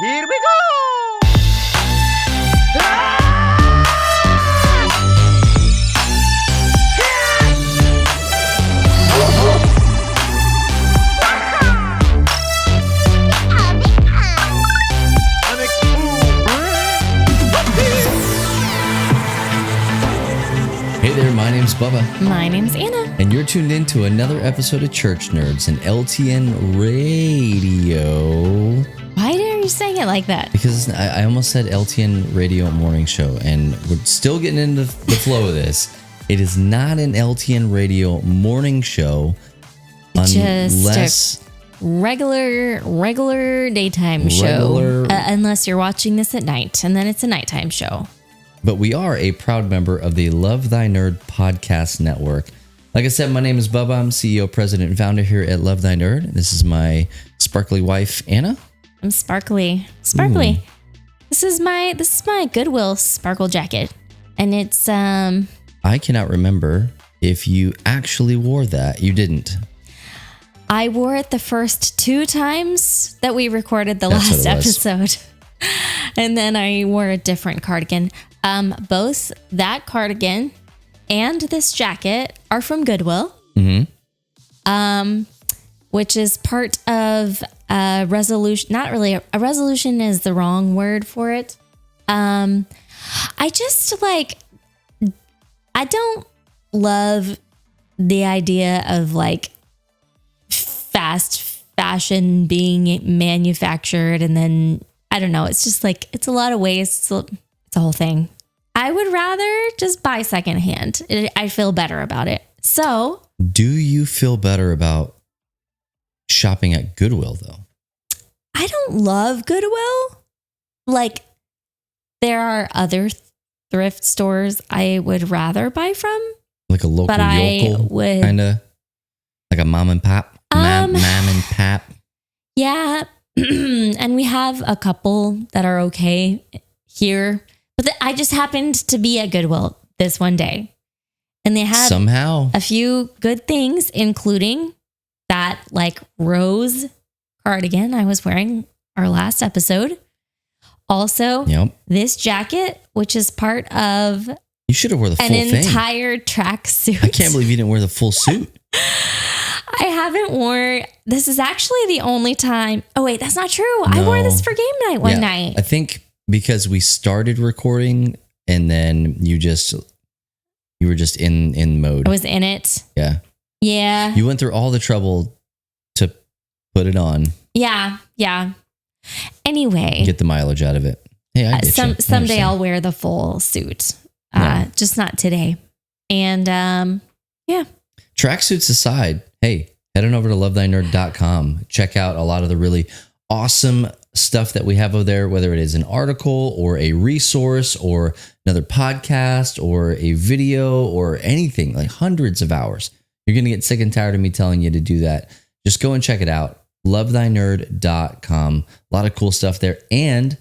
Here we go! Hey there, my name's Bubba. My name's Anna. And you're tuned in to another episode of Church Nerds and LTN Radio. Why are you saying it like that? Because I almost said LTN Radio Morning Show, and we're still getting into the flow of this. It is not an LTN Radio Morning Show unless... regular daytime show. Unless you're watching this at night, and then it's a nighttime show. But we are a proud member of the Love Thy Nerd podcast network. Like I said, my name is Bubba. I'm CEO, president, and founder here at Love Thy Nerd. This is my sparkly wife, Anna. I'm sparkly. Ooh. This is my Goodwill sparkle jacket, and it's I cannot remember if you actually wore that. You didn't. I wore it the first 2 times that we recorded the last episode. And then I wore a different cardigan. Both that cardigan and this jacket are from Goodwill. Mm-hmm. Which is part of a resolution. Not really. A resolution is the wrong word for it. I don't love the idea of like fast fashion being manufactured, and then I don't know. It's just like, it's a lot of waste. It's a whole thing. I would rather just buy secondhand. I feel better about it. So, do you feel better about shopping at Goodwill though? I don't love Goodwill. Like, there are other thrift stores I would rather buy from. Like a local yokel, kind of like a mom and pop. Mom and pop. Yeah. And we have a couple that are okay here. But I just happened to be at Goodwill this one day. And they had somehow a few good things, including that like rose cardigan I was wearing our last episode. Also, this jacket, which is part of you should have wore the full thing. An entire tracksuit. I can't believe you didn't wear the full suit. I haven't worn. This is actually the only time. Oh wait, that's not true. No. I wore this for game night one night. I think because we started recording and then you were just in mode. I was in it. Yeah. Yeah. You went through all the trouble to put it on. Yeah. Anyway, get the mileage out of it. Hey, I get you. Someday I'll wear the full suit. Just not today. And yeah. Tracksuits aside, hey, head on over to lovethynerd.com. Check out a lot of the really awesome stuff that we have over there, whether it is an article or a resource or another podcast or a video or anything, like hundreds of hours. You're going to get sick and tired of me telling you to do that. Just go and check it out. lovethynerd.com. A lot of cool stuff there and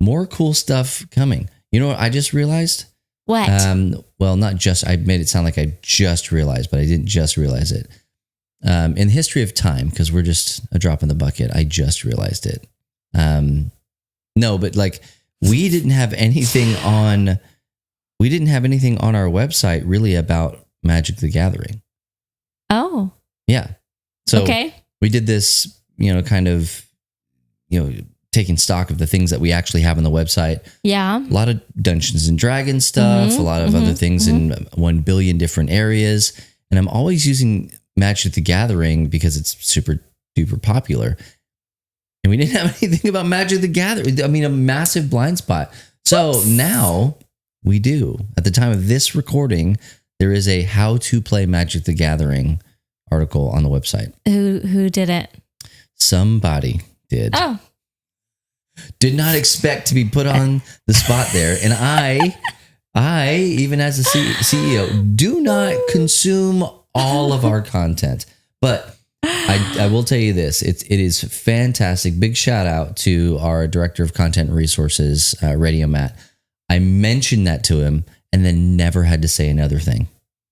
more cool stuff coming. You know what I just realized? What? Well, not just, I made it sound like I just realized, but I didn't just realize it. In the history of time, because we're just a drop in the bucket, I just realized it. No, but like we didn't have anything on our website really about Magic the Gathering. Oh. Yeah. So okay. We did this, kind of, taking stock of the things that we actually have on the website. Yeah. A lot of Dungeons and Dragons stuff, a lot of other things in 1 billion different areas. And I'm always using Magic the Gathering because it's super duper popular. And we didn't have anything about Magic the Gathering. I mean, a massive blind spot. So now we do. At the time of this recording, there is a how to play Magic the Gathering article on the website. Who did it? Somebody did. Oh. Did not expect to be put on the spot there. And I even as a CEO, do not consume all of our content. But I will tell you this. It is fantastic. Big shout out to our director of content and resources, Radio Matt. I mentioned that to him and then never had to say another thing.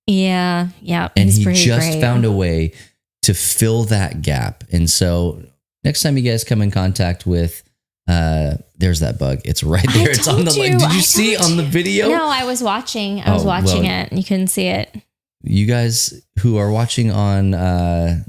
Yeah. And he just found a way to fill that gap. And so next time you guys come in contact with There's that bug. It's right there. It's on the. Did you see on the video? No, I was watching. I was watching it, and you couldn't see it. You guys who are watching on the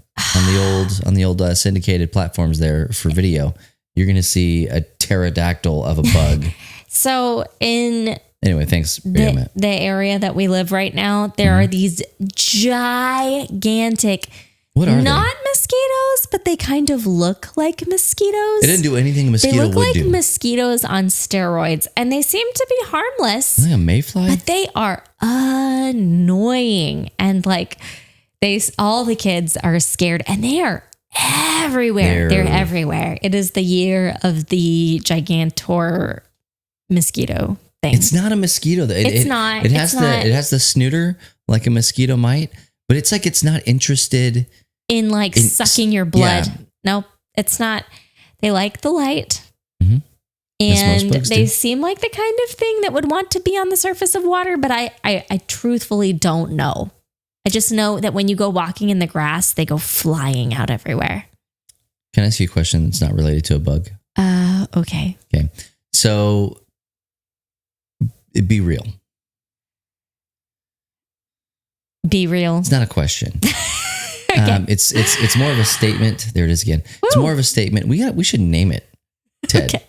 old syndicated platforms there for video, you're gonna see a pterodactyl of a bug. So anyway, thanks. The area that we live right now, there are these gigantic. What are not mosquitoes, but they kind of look like mosquitoes. They didn't do anything a mosquito would do. They look like mosquitoes on steroids, and they seem to be harmless. Like a mayfly? But they are annoying, and like all the kids are scared, and they are everywhere. They're everywhere. It is the year of the Gigantor mosquito thing. It's not a mosquito. It's not. It has the snooter like a mosquito might, but it's like it's not interested in sucking your blood. Yeah. Nope, it's not. They like the light. Mm-hmm. And they seem like the kind of thing that would want to be on the surface of water, but I truthfully don't know. I just know that when you go walking in the grass, they go flying out everywhere. Can I ask you a question that's not related to a bug? Okay. Okay. So be real. Be real. It's not a question. Okay. It's more of a statement. There it is again. Woo. It's more of a statement. We should name it Ted. Okay.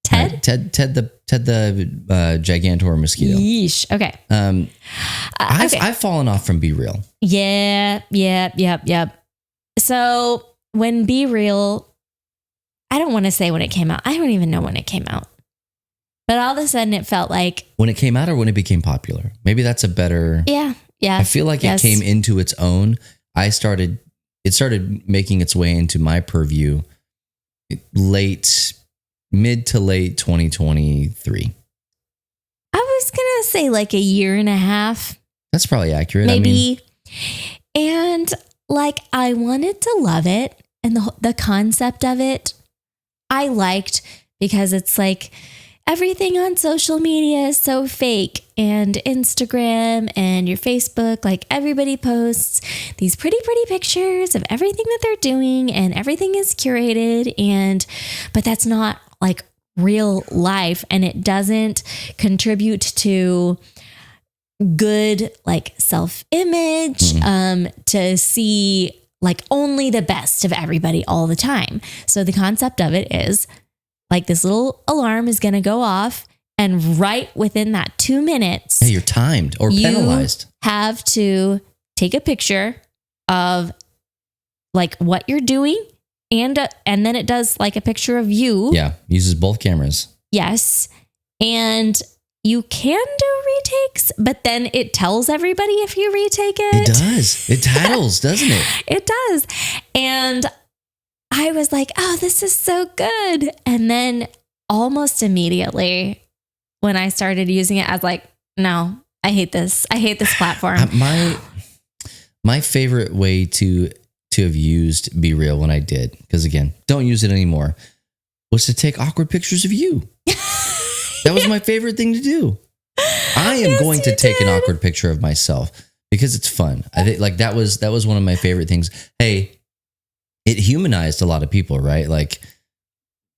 Ted? Ted the Gigantor mosquito. Yeesh. Okay. I've fallen off from Be Real. Yeah. So when Be Real, I don't want to say when it came out. I don't even know when it came out. But all of a sudden it felt like when it came out or when it became popular. Maybe that's a better. Yeah. I feel like it came into its own. It started making its way into my purview mid to late 2023. I was going to say like a year and a half. That's probably accurate. Maybe. And I wanted to love it. And the concept of it, I liked because it's like everything on social media is so fake, and Instagram and your Facebook, like everybody posts these pretty pictures of everything that they're doing, and everything is curated, but that's not like real life, and it doesn't contribute to good like self-image, to see like only the best of everybody all the time. So the concept of it is like this little alarm is going to go off, and right within that 2 minutes, you're timed or penalized. You have to take a picture of like what you're doing, and then it does like a picture of you. Yeah, uses both cameras. Yes, and you can do retakes, but then it tells everybody if you retake it. It does. It titles, doesn't it? It does, and I was like, oh, this is so good. And then almost immediately when I started using it, I was like, no, I hate this. I hate this platform. My favorite way to have used Be Real when I did, because again, don't use it anymore, was to take awkward pictures of you. That was my favorite thing to do. I am going to take an awkward picture of myself because it's fun. I think like that was one of my favorite things. Hey, it humanized a lot of people, right? Like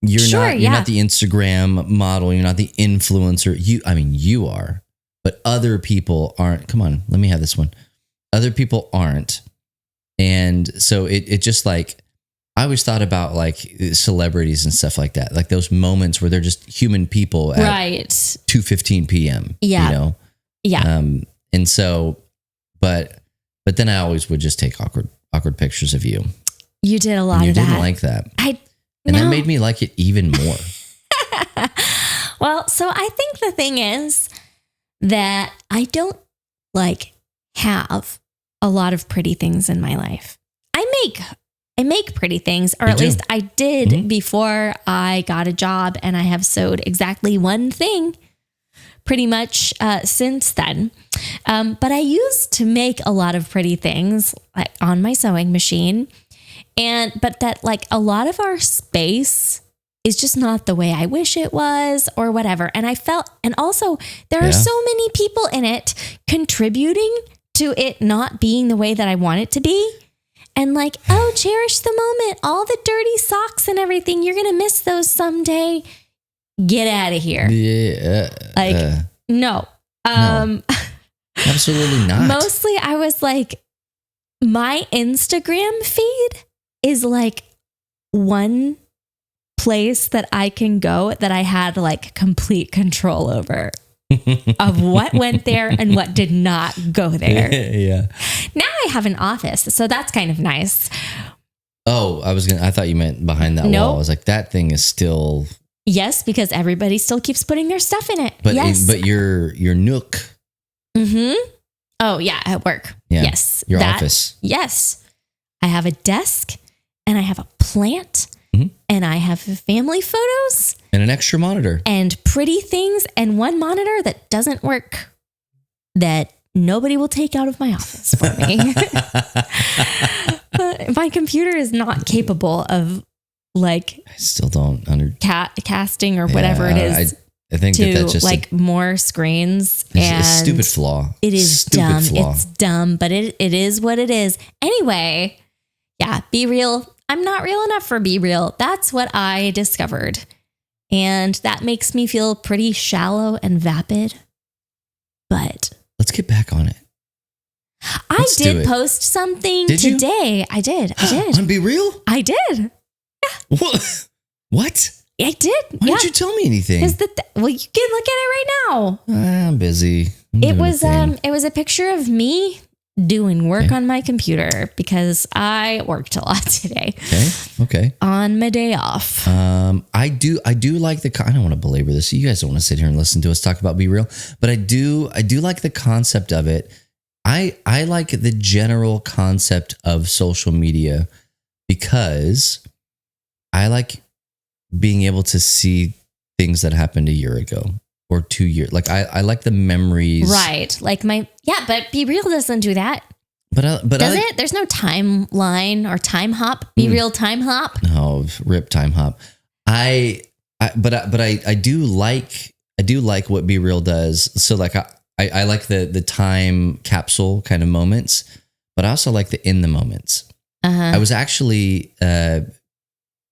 you're not the Instagram model, you're not the influencer. You are, but other people aren't. Come on, let me have this one. Other people aren't. And so it just like, I always thought about like celebrities and stuff like that. Like those moments where they're just human people at 2:15 p.m. Yeah. You know? Yeah. And so, but then I always would just take awkward pictures of you. You did a lot of that. You didn't like that. That made me like it even more. Well, so I think the thing is that I don't have a lot of pretty things in my life. I make pretty things, or at least I did before I got a job, and I have sewed exactly one thing pretty much since then. But I used to make a lot of pretty things like on my sewing machine. But that like a lot of our space is just not the way I wish it was or whatever. And I felt, and also there are so many people in it contributing to it not being the way that I want it to be. and like, oh, cherish the moment, all the dirty socks and everything. You're going to miss those someday. Get out of here. Yeah. No. No. Absolutely not. Mostly I was like, my Instagram feed is like one place that I can go that I had like complete control over of what went there and what did not go there. Yeah. Now I have an office, so that's kind of nice. Oh, I thought you meant behind that wall. I was like, that thing is still. Yes, because everybody still keeps putting their stuff in it. But yes. But your nook. Mm-hmm. Oh yeah, at work. Yeah. Yes. Your office. Yes. I have a desk and I have a plant. And I have family photos. And an extra monitor. And pretty things. And one monitor that doesn't work that nobody will take out of my office for me. My computer is not capable of like... I still don't casting or whatever it is. I think that's just like more screens. It's a stupid flaw. It is dumb. It's dumb, but it is what it is. Anyway, yeah, Be Real. I'm not real enough for Be Real. That's what I discovered. And that makes me feel pretty shallow and vapid. But let's get back on it. I did post something today. I did. On Be Real? I did. Yeah. What? I did. Why didn't you tell me anything? Well, you can look at it right now. I'm busy. It was a picture of me doing work on my computer because I worked a lot today. Okay. On my day off. I do like I don't want to belabor this. You guys don't want to sit here and listen to us talk about Be Real, but I do like the concept of it. I like the general concept of social media because I like being able to see things that happened a year ago. Or 2 years. Like I like the memories. Right. Like but Be Real doesn't do that. But does it? There's no timeline or time hop. Be Real time hop. No, rip time hop. I do like what Be Real does. So like I like the time capsule kind of moments, but I also like the in the moments. I was actually to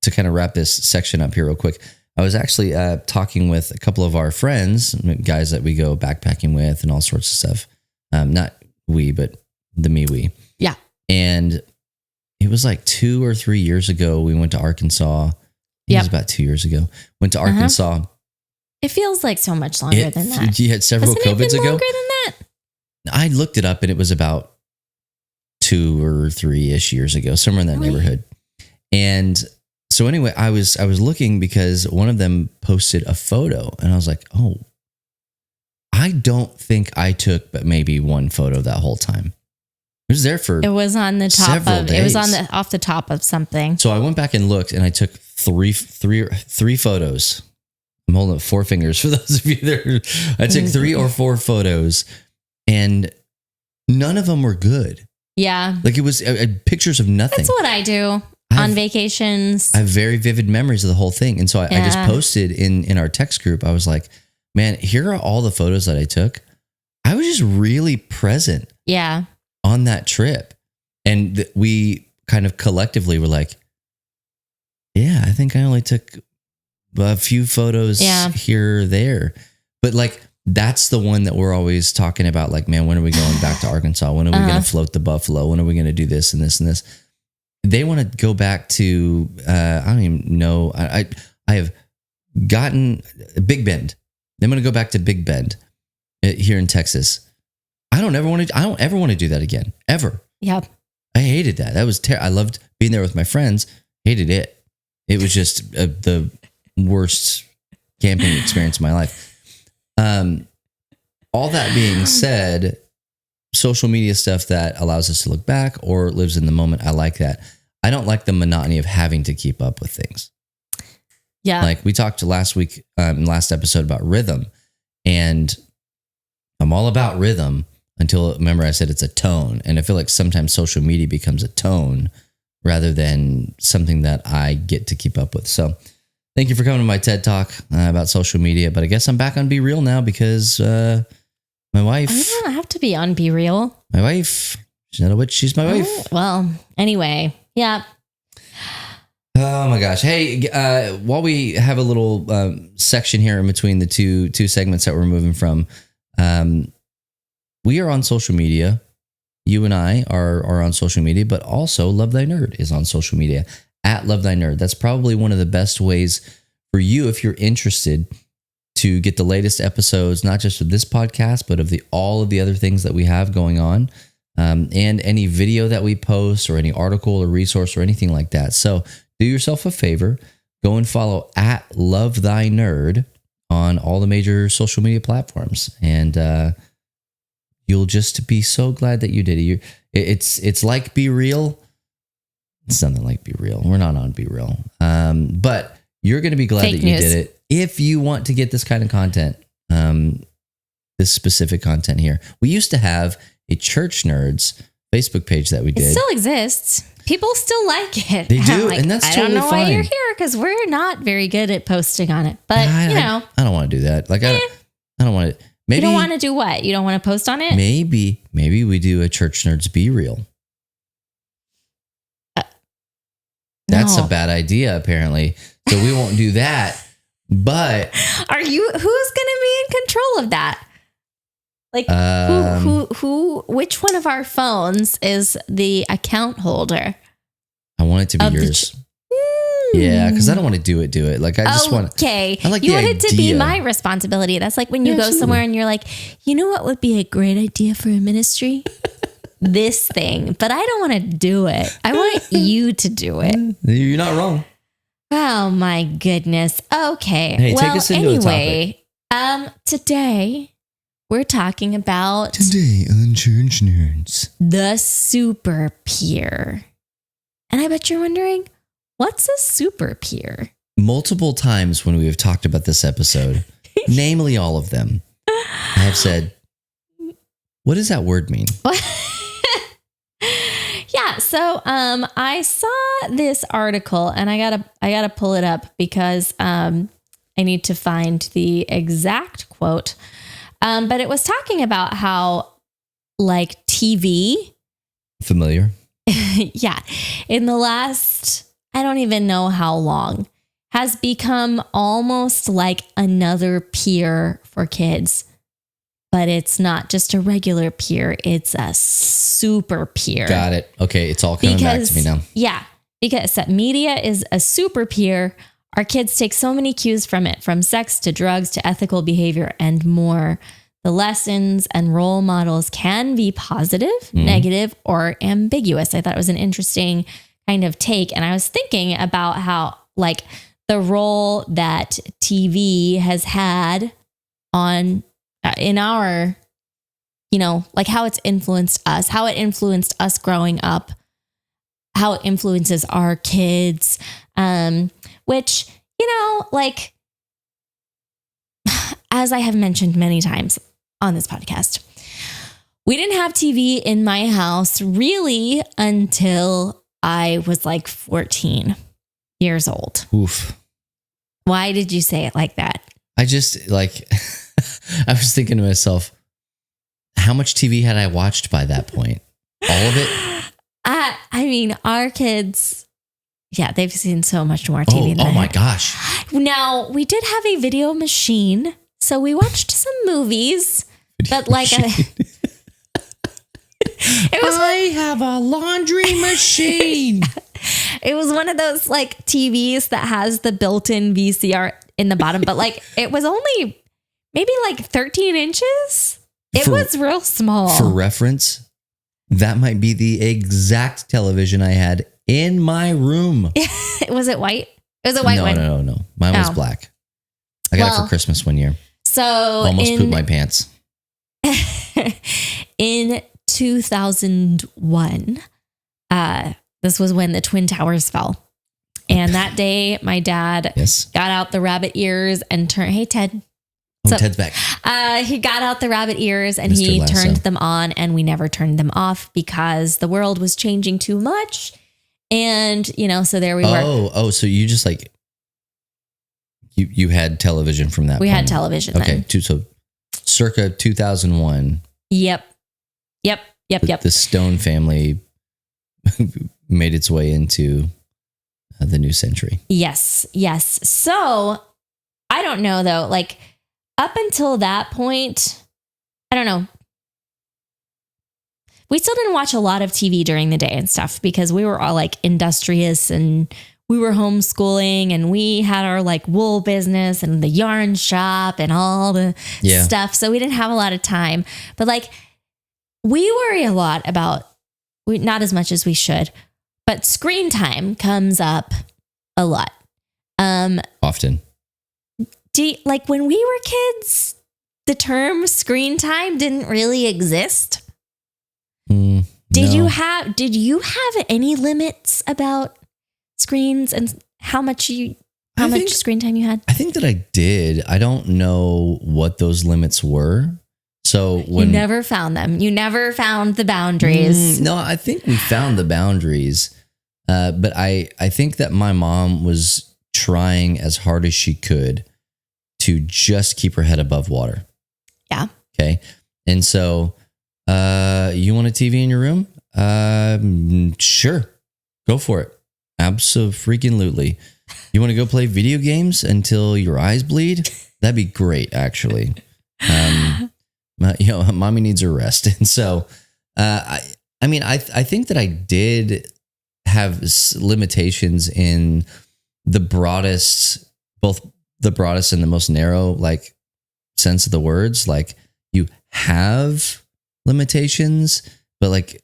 kind of wrap this section up here real quick. I was actually talking with a couple of our friends, guys that we go backpacking with and all sorts of stuff. Not we, but the me-we. Yeah. And it was like 2 or 3 years ago, we went to Arkansas. It was about 2 years ago. Went to Arkansas. It feels like so much longer than that. You had several Hasn't COVIDs it been ago? Longer than that? I looked it up and it was about 2 or 3-ish years ago, somewhere in that neighborhood. And so anyway, I was looking because one of them posted a photo and I was like, oh, I don't think I took but maybe one photo that whole time. It was there for It was on the top of days. It was on off the top of something. So I went back and looked and I took three photos. I'm holding up 4 fingers for those of you there. I took 3 or 4 photos and none of them were good. Yeah. Like it was pictures of nothing. That's what I do. On vacations. I have very vivid memories of the whole thing. And so I just posted in our text group. I was like, man, here are all the photos that I took. I was just really present on that trip. And we kind of collectively were like, yeah, I think I only took a few photos here or there. But like, that's the one that we're always talking about. Like, man, when are we going back to Arkansas? When are we going to float the buffalo? When are we going to do this and this and this? They want to go back to, I don't even know. I have gotten Big Bend. They want to go back to Big Bend here in Texas. I don't ever want to do that again, ever. Yep. I hated that. That was I loved being there with my friends. Hated it. It was just the worst camping experience of my life. All that being said, social media stuff that allows us to look back or lives in the moment. I like that. I don't like the monotony of having to keep up with things. Yeah. Like we talked last week, last episode about rhythm, and I'm all about rhythm until, remember I said it's a tone. And I feel like sometimes social media becomes a tone rather than something that I get to keep up with. So thank you for coming to my TED Talk about social media, but I guess I'm back on Be Real now because, my wife... I don't have to be on Be Real. My wife, She's not a witch. She's my wife. Well, anyway. Yeah. Oh my gosh. Hey, while we have a little section here in between the two segments that we're moving from, we are on social media. You and I are on social media, but also Love Thy Nerd is on social media at Love Thy Nerd. That's probably one of the best ways for you, if you're interested, to get the latest episodes, not just of this podcast, but of all of the other things that we have going on, and any video that we post or any article or resource or anything like that. So do yourself a favor, go and follow at Love Thy Nerd on all the major social media platforms, and you'll just be so glad that you did it. It's like Be Real. It's nothing like Be Real. We're not on Be Real, but you're going to be glad that you did it. If you want to get this kind of content, this specific content here, we used to have a Church Nerds Facebook page that we did. It still exists. People still like it. They do, and that's totally fine. I don't know why you're here, because we're not very good at posting on it. But, I don't want to do that. Like, I don't want to. Maybe, you don't want to do what? You don't want to post on it? Maybe we do a Church Nerds Be Real. That's a bad idea, apparently. So we won't do that. But who's going to be in control of that? Like, which one of our phones is the account holder? I want it to be yours. Yeah, because I don't want to do it. Like, I just want. Okay, I like you want it to be my responsibility. That's like when you go somewhere and you're like, you know what would be a great idea for a ministry? This thing, but I don't want to do it. I want you to do it. You're not wrong. Oh my goodness. Okay. Hey, take us into a topic. Today we're talking about today on Church Nerds, the super peer. And I bet you're wondering, what's a super peer? Multiple times when we have talked about this episode, namely all of them, I have said, what does that word mean? Yeah, so I saw this article, and I gotta pull it up because I need to find the exact quote. But it was talking about how, like, TV, familiar, yeah, in the last, I don't even know how long, has become almost like another peer for kids. But it's not just a regular peer. It's a super peer. Got it. Okay. It's all coming back to me now. Yeah. Because media is a super peer. Our kids take so many cues from it, from sex to drugs to ethical behavior and more. The lessons and role models can be positive, negative, or ambiguous. I thought it was an interesting kind of take. And I was thinking about how, like, the role that TV has had on in our, like how it's influenced us, how it influenced us growing up, how it influences our kids, which, like, as I have mentioned many times on this podcast, we didn't have TV in my house really until I was like 14 years old. Oof. Why did you say it like that? I just, like, I was thinking to myself, how much TV had I watched by that point? All of it? I mean, our kids, yeah, they've seen so much more TV than Oh my gosh. Now, we did have a video machine, so we watched some movies, but like I have a laundry machine. It was one of those like TVs that has the built-in VCR in the bottom, but like it was only maybe like 13 inches. It was real small. For reference, that might be the exact television I had in my room. Was it white? It was a white one. No. Mine was black. I got it for Christmas one year. So almost pooped my pants. In 2001, this was when the Twin Towers fell. And that day, my dad got out the rabbit ears and turned, hey, Ted. Oh, Ted's back. He got out the rabbit ears and he turned them on, and we never turned them off because the world was changing too much. And, so there we were. Oh, so you just like, you had television from that point. We had television then. Okay, so circa 2001. Yep. Yep. The Stone family made its way into the new century. Yes. So I don't know though, like up until that point, I don't know. We still didn't watch a lot of TV during the day and stuff because we were all like industrious and we were homeschooling and we had our like wool business and the yarn shop and all the stuff. So we didn't have a lot of time, but like we worry a lot about, not as much as we should, but screen time comes up a lot. Often. Like when we were kids, the term screen time didn't really exist. Did you have any limits about screens and how much screen time you had? I think that I did. I don't know what those limits were. So when you never found them, you never found the boundaries. No, I think we found the boundaries. But I think that my mom was trying as hard as she could to just keep her head above water. Yeah. Okay. And so, you want a TV in your room? Sure. Go for it. Absolutely. You want to go play video games until your eyes bleed? That'd be great, actually. Mommy needs her rest. And so, I think that I did have limitations in the broadest, both the broadest and the most narrow, like sense of the words. Like you have limitations, but like,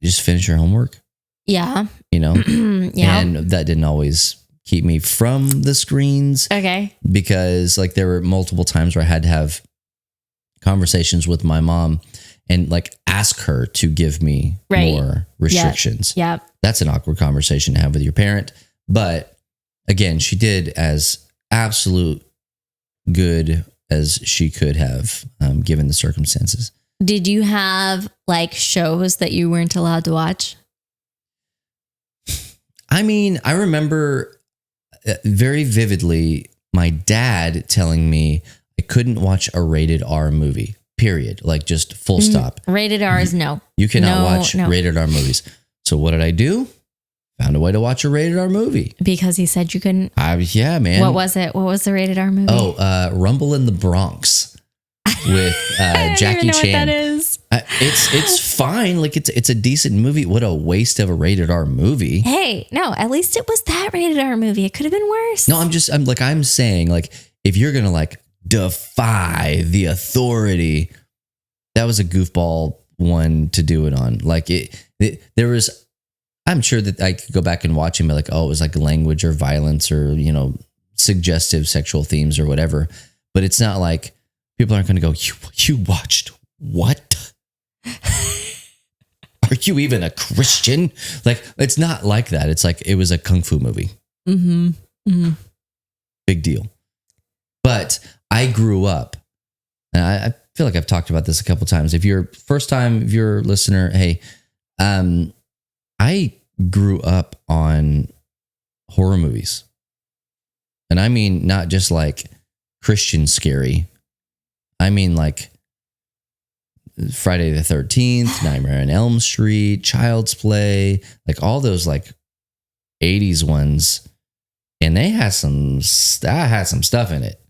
just finish your homework. Yeah. Yeah. And that didn't always keep me from the screens. Okay. Because like there were multiple times where I had to have conversations with my mom and like ask her to give me more restrictions. Yep. That's an awkward conversation to have with your parent. But again, she did as absolute good as she could have, given the circumstances. Did you have like shows that you weren't allowed to watch? I mean, I remember very vividly my dad telling me I couldn't watch a rated R movie, period. Like just full stop. Rated R is no. You cannot watch rated R movies. So what did I do? Found a way to watch a rated R movie. Because he said you couldn't? Yeah, man. What was it? What was the rated R movie? Oh, Rumble in the Bronx with Jackie Chan. What that is. It's fine. Like it's a decent movie. What a waste of a rated R movie. Hey, no, at least it was that rated R movie. It could have been worse. No, I'm saying like if you're gonna like defy the authority, that was a goofball one to do it on. Like there was. I'm sure that I could go back and watch him and be like, oh, it was like language or violence or, suggestive sexual themes or whatever. But it's not like people aren't going to go, you watched what? Are you even a Christian? Like, it's not like that. It's like, it was a Kung Fu movie. Mm-hmm. Mm-hmm. Big deal. But I grew up, and I feel like I've talked about this a couple times. If you're a listener, hey, I grew up on horror movies. And I mean, not just like Christian scary. I mean, like Friday the 13th, Nightmare on Elm Street, Child's Play, like all those like 80s ones. And they had some stuff in it.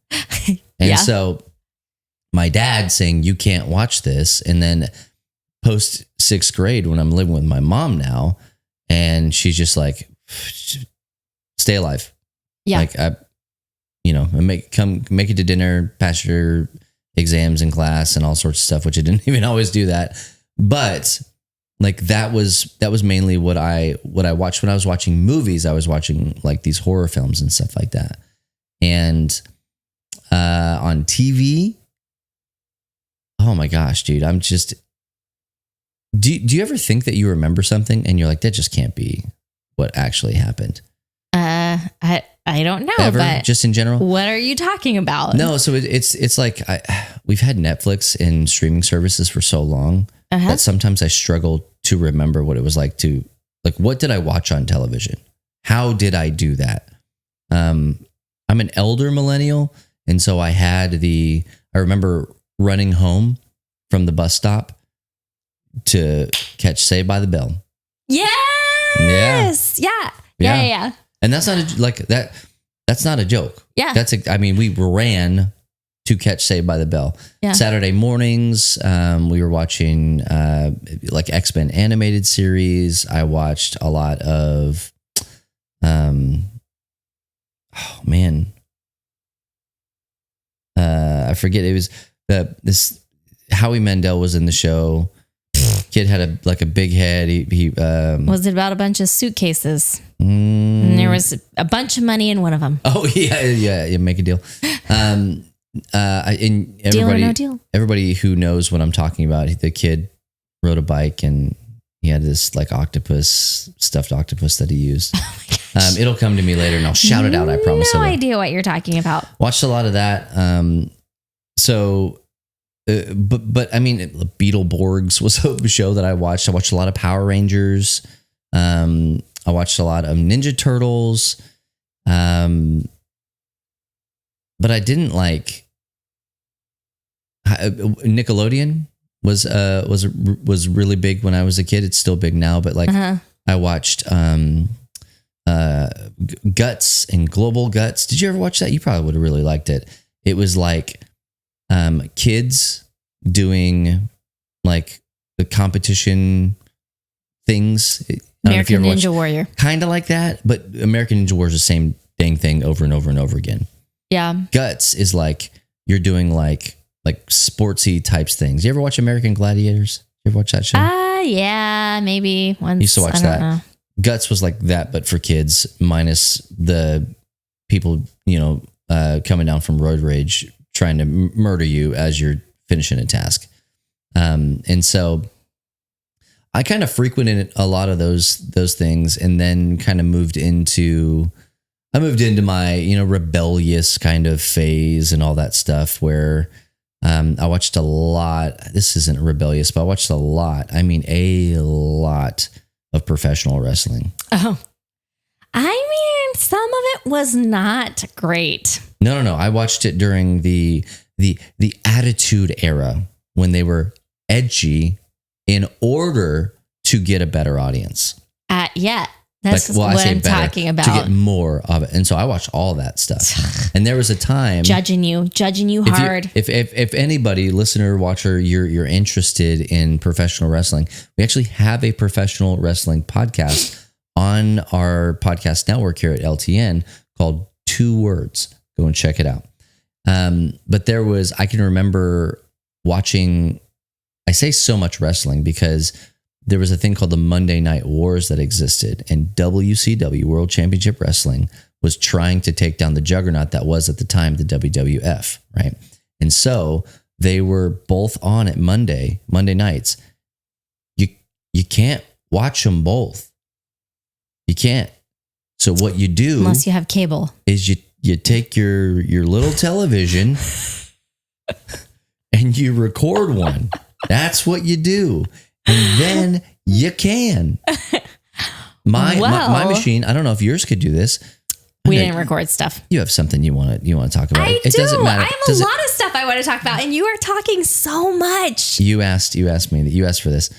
And so my dad saying, you can't watch this. And then post 6th grade when I'm living with my mom now, and she's just like, stay alive. Yeah. Like make it to dinner, pass your exams in class and all sorts of stuff, which I didn't even always do that. But like that was mainly what I watched when I was watching movies. I was watching like these horror films and stuff like that. And on TV, oh my gosh, dude, I'm just. Do you ever think that you remember something and you're like, that just can't be what actually happened? I don't know. Ever? But just in general? What are you talking about? No, so it's like we've had Netflix and streaming services for so long that sometimes I struggle to remember what it was like to, like, what did I watch on television? How did I do that? I'm an elder millennial. And so I remember running home from the bus stop to catch Saved by the Bell. Yes. Yeah. And that's not that. That's not a joke. Yeah. We ran to catch Saved by the Bell. Yeah. Saturday mornings, we were watching X-Men animated series. I watched a lot of, I forget. It was this Howie Mandel was in the show. Kid had a big head. He was it about a bunch of suitcases? And there was a bunch of money in one of them. Oh yeah. Make a deal. And everybody, deal or no deal? Everybody who knows what I'm talking about, the kid rode a bike and he had this stuffed octopus that he used. It'll come to me later and I'll shout it out. I promise. No idea what you're talking about. Watched a lot of that. But Beetleborgs was a show that I watched. I watched a lot of Power Rangers. I watched a lot of Ninja Turtles. But I didn't like Nickelodeon was really big when I was a kid. It's still big now, but I watched Guts and Global Guts. Did you ever watch that? You probably would have really liked it. It was like kids doing like the competition things. American Ninja Warrior. Kind of like that, but American Ninja Warrior is the same dang thing over and over and over again. Yeah. Guts is like you're doing like sportsy types things. You ever watch American Gladiators? You ever watch that show? Yeah, maybe once. Used to watch that. Guts was like that, but for kids, minus the people, coming down from road rage trying to murder you as you're finishing a task. And so I kind of frequented a lot of those things, and then kind of moved into my, rebellious kind of phase and all that stuff where I watched a lot. This isn't rebellious, but I watched a lot of professional wrestling. Oh, some of it was not great. No. I watched it during the Attitude Era when they were edgy in order to get a better audience. That's what I'm talking about. To get more of it. And so I watched all that stuff. And there was a time judging you hard. If anybody, listener, watcher, you're interested in professional wrestling, we actually have a professional wrestling podcast on our podcast network here at LTN called 2 Words. Go and check it out. But I can remember watching, I say so much wrestling because there was a thing called the Monday Night Wars that existed, and WCW, World Championship Wrestling, was trying to take down the juggernaut that was at the time the WWF, right? And so they were both on at Monday nights. You can't watch them both. You can't. So what you do, unless you have cable, is you take your little television and you record one. That's what you do. And then you can. My machine, I don't know if yours could do this. We didn't record stuff. You have something you want to talk about. It doesn't matter. I have a lot of stuff I want to talk about, and you are talking so much. You asked for this.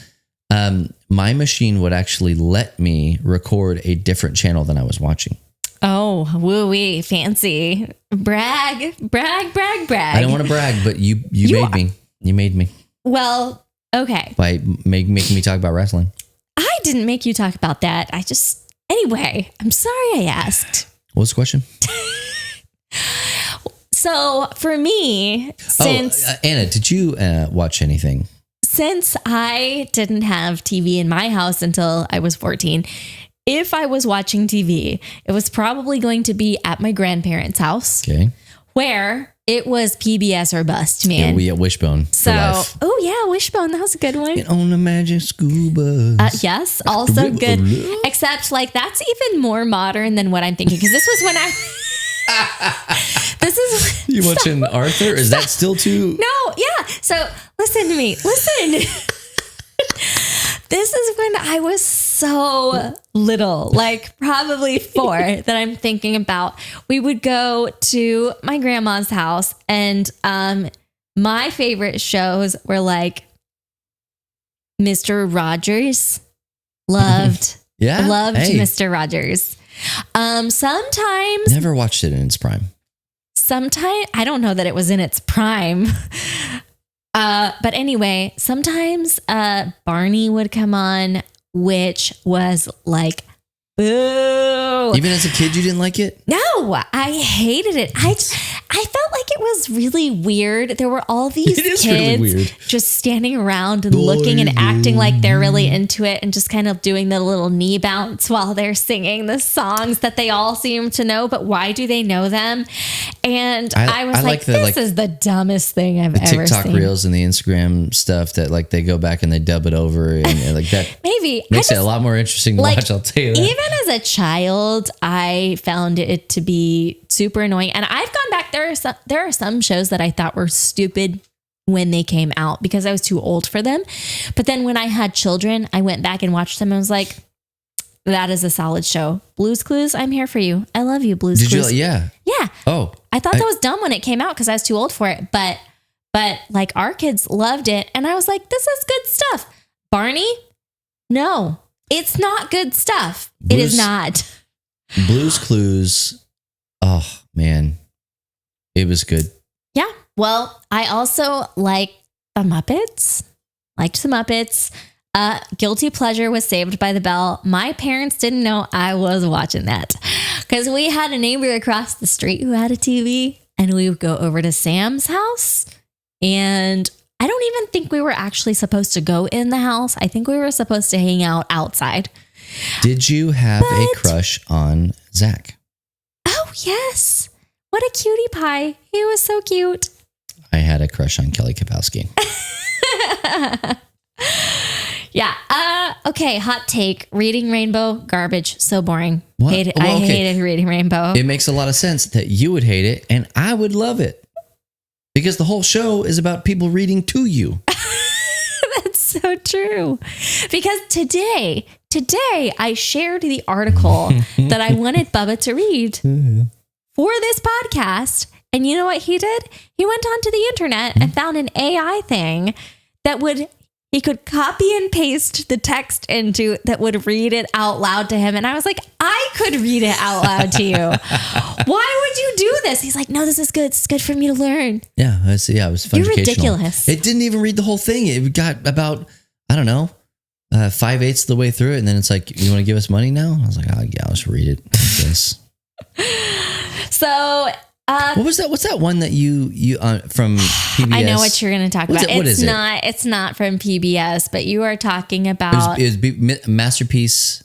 My machine would actually let me record a different channel than I was watching. Oh, woo-wee, fancy. Brag. I don't want to brag, but you made me. You made me. Well, okay. By making me talk about wrestling. I didn't make you talk about that. Anyway, I'm sorry I asked. What's the question? So for me, Anna, did you watch anything? Since I didn't have TV in my house until I was 14, if I was watching TV, it was probably going to be at my grandparents' house. Okay. Where it was PBS or bust, man. Yeah, we at Wishbone. Oh yeah, Wishbone. That was a good one. Get on the magic school bus. Yes, also good. Except that's even more modern than what I'm thinking. Because this was when you watching Arthur? Is that still too? No, yeah. So listen to me. Listen. This is when I was so little, like probably 4, that I'm thinking about. We would go to my grandma's house, and my favorite shows were like Mr. Rogers. Loved Mr. Rogers. Sometimes never watched it in its prime. Sometimes I don't know that it was in its prime. But anyway, sometimes Barney would come on, which was like, boo. Even as a kid, you didn't like it? No, I hated it. I felt like it was really weird. There were all these kids really just standing around and looking and acting like they're really into it and just kind of doing the little knee bounce while they're singing the songs that they all seem to know. But why do they know them? And I was like, this is the dumbest thing I've ever seen. TikTok reels and the Instagram stuff that like they go back and they dub it over and like that. Maybe makes it a lot more interesting to watch. I'll tell you that. Even as a child, I found it to be super annoying. And I've gone back. There are some shows that I thought were stupid when they came out because I was too old for them. But then when I had children, I went back and watched them. And I was like, that is a solid show. Blue's Clues, I'm here for you. I love you, Blue's Clues. Yeah. Oh, I thought that was dumb when it came out because I was too old for it. But like our kids loved it. And I was like, this is good stuff. Barney? No, it's not good stuff. It is not. Blue's Clues. Oh, man. It was good. Yeah. Well, I also liked the Muppets. Guilty Pleasure was Saved by the Bell. My parents didn't know I was watching that because we had a neighbor across the street who had a TV, and we would go over to Sam's house. And I don't even think we were actually supposed to go in the house. I think we were supposed to hang out outside. Did you have a crush on Zach? Oh, yes. What a cutie pie. He was so cute. I had a crush on Kelly Kapowski. Yeah. Okay. Hot take. Reading Rainbow, garbage. So boring. What? I hated Reading Rainbow. It makes a lot of sense that you would hate it and I would love it. Because the whole show is about people reading to you. That's so true. Because today I shared the article that I wanted Bubba to read for this podcast. And you know what he did? He went onto the internet and found an AI thing that he could copy and paste the text into that would read it out loud to him. And I was like, I could read it out loud to you. Why would you do this? He's like, no, this is good. It's good for me to learn. Yeah. It was fun. You're ridiculous. It didn't even read the whole thing. It got about, I don't know, 5/8 of the way through it. And then it's like, you want to give us money now? I was like, oh yeah, I'll just read it. Yes. So, what was that? What's that one that you from PBS? I know what you're going to talk about. What is it? It's not from PBS, but you are talking about. It was Masterpiece.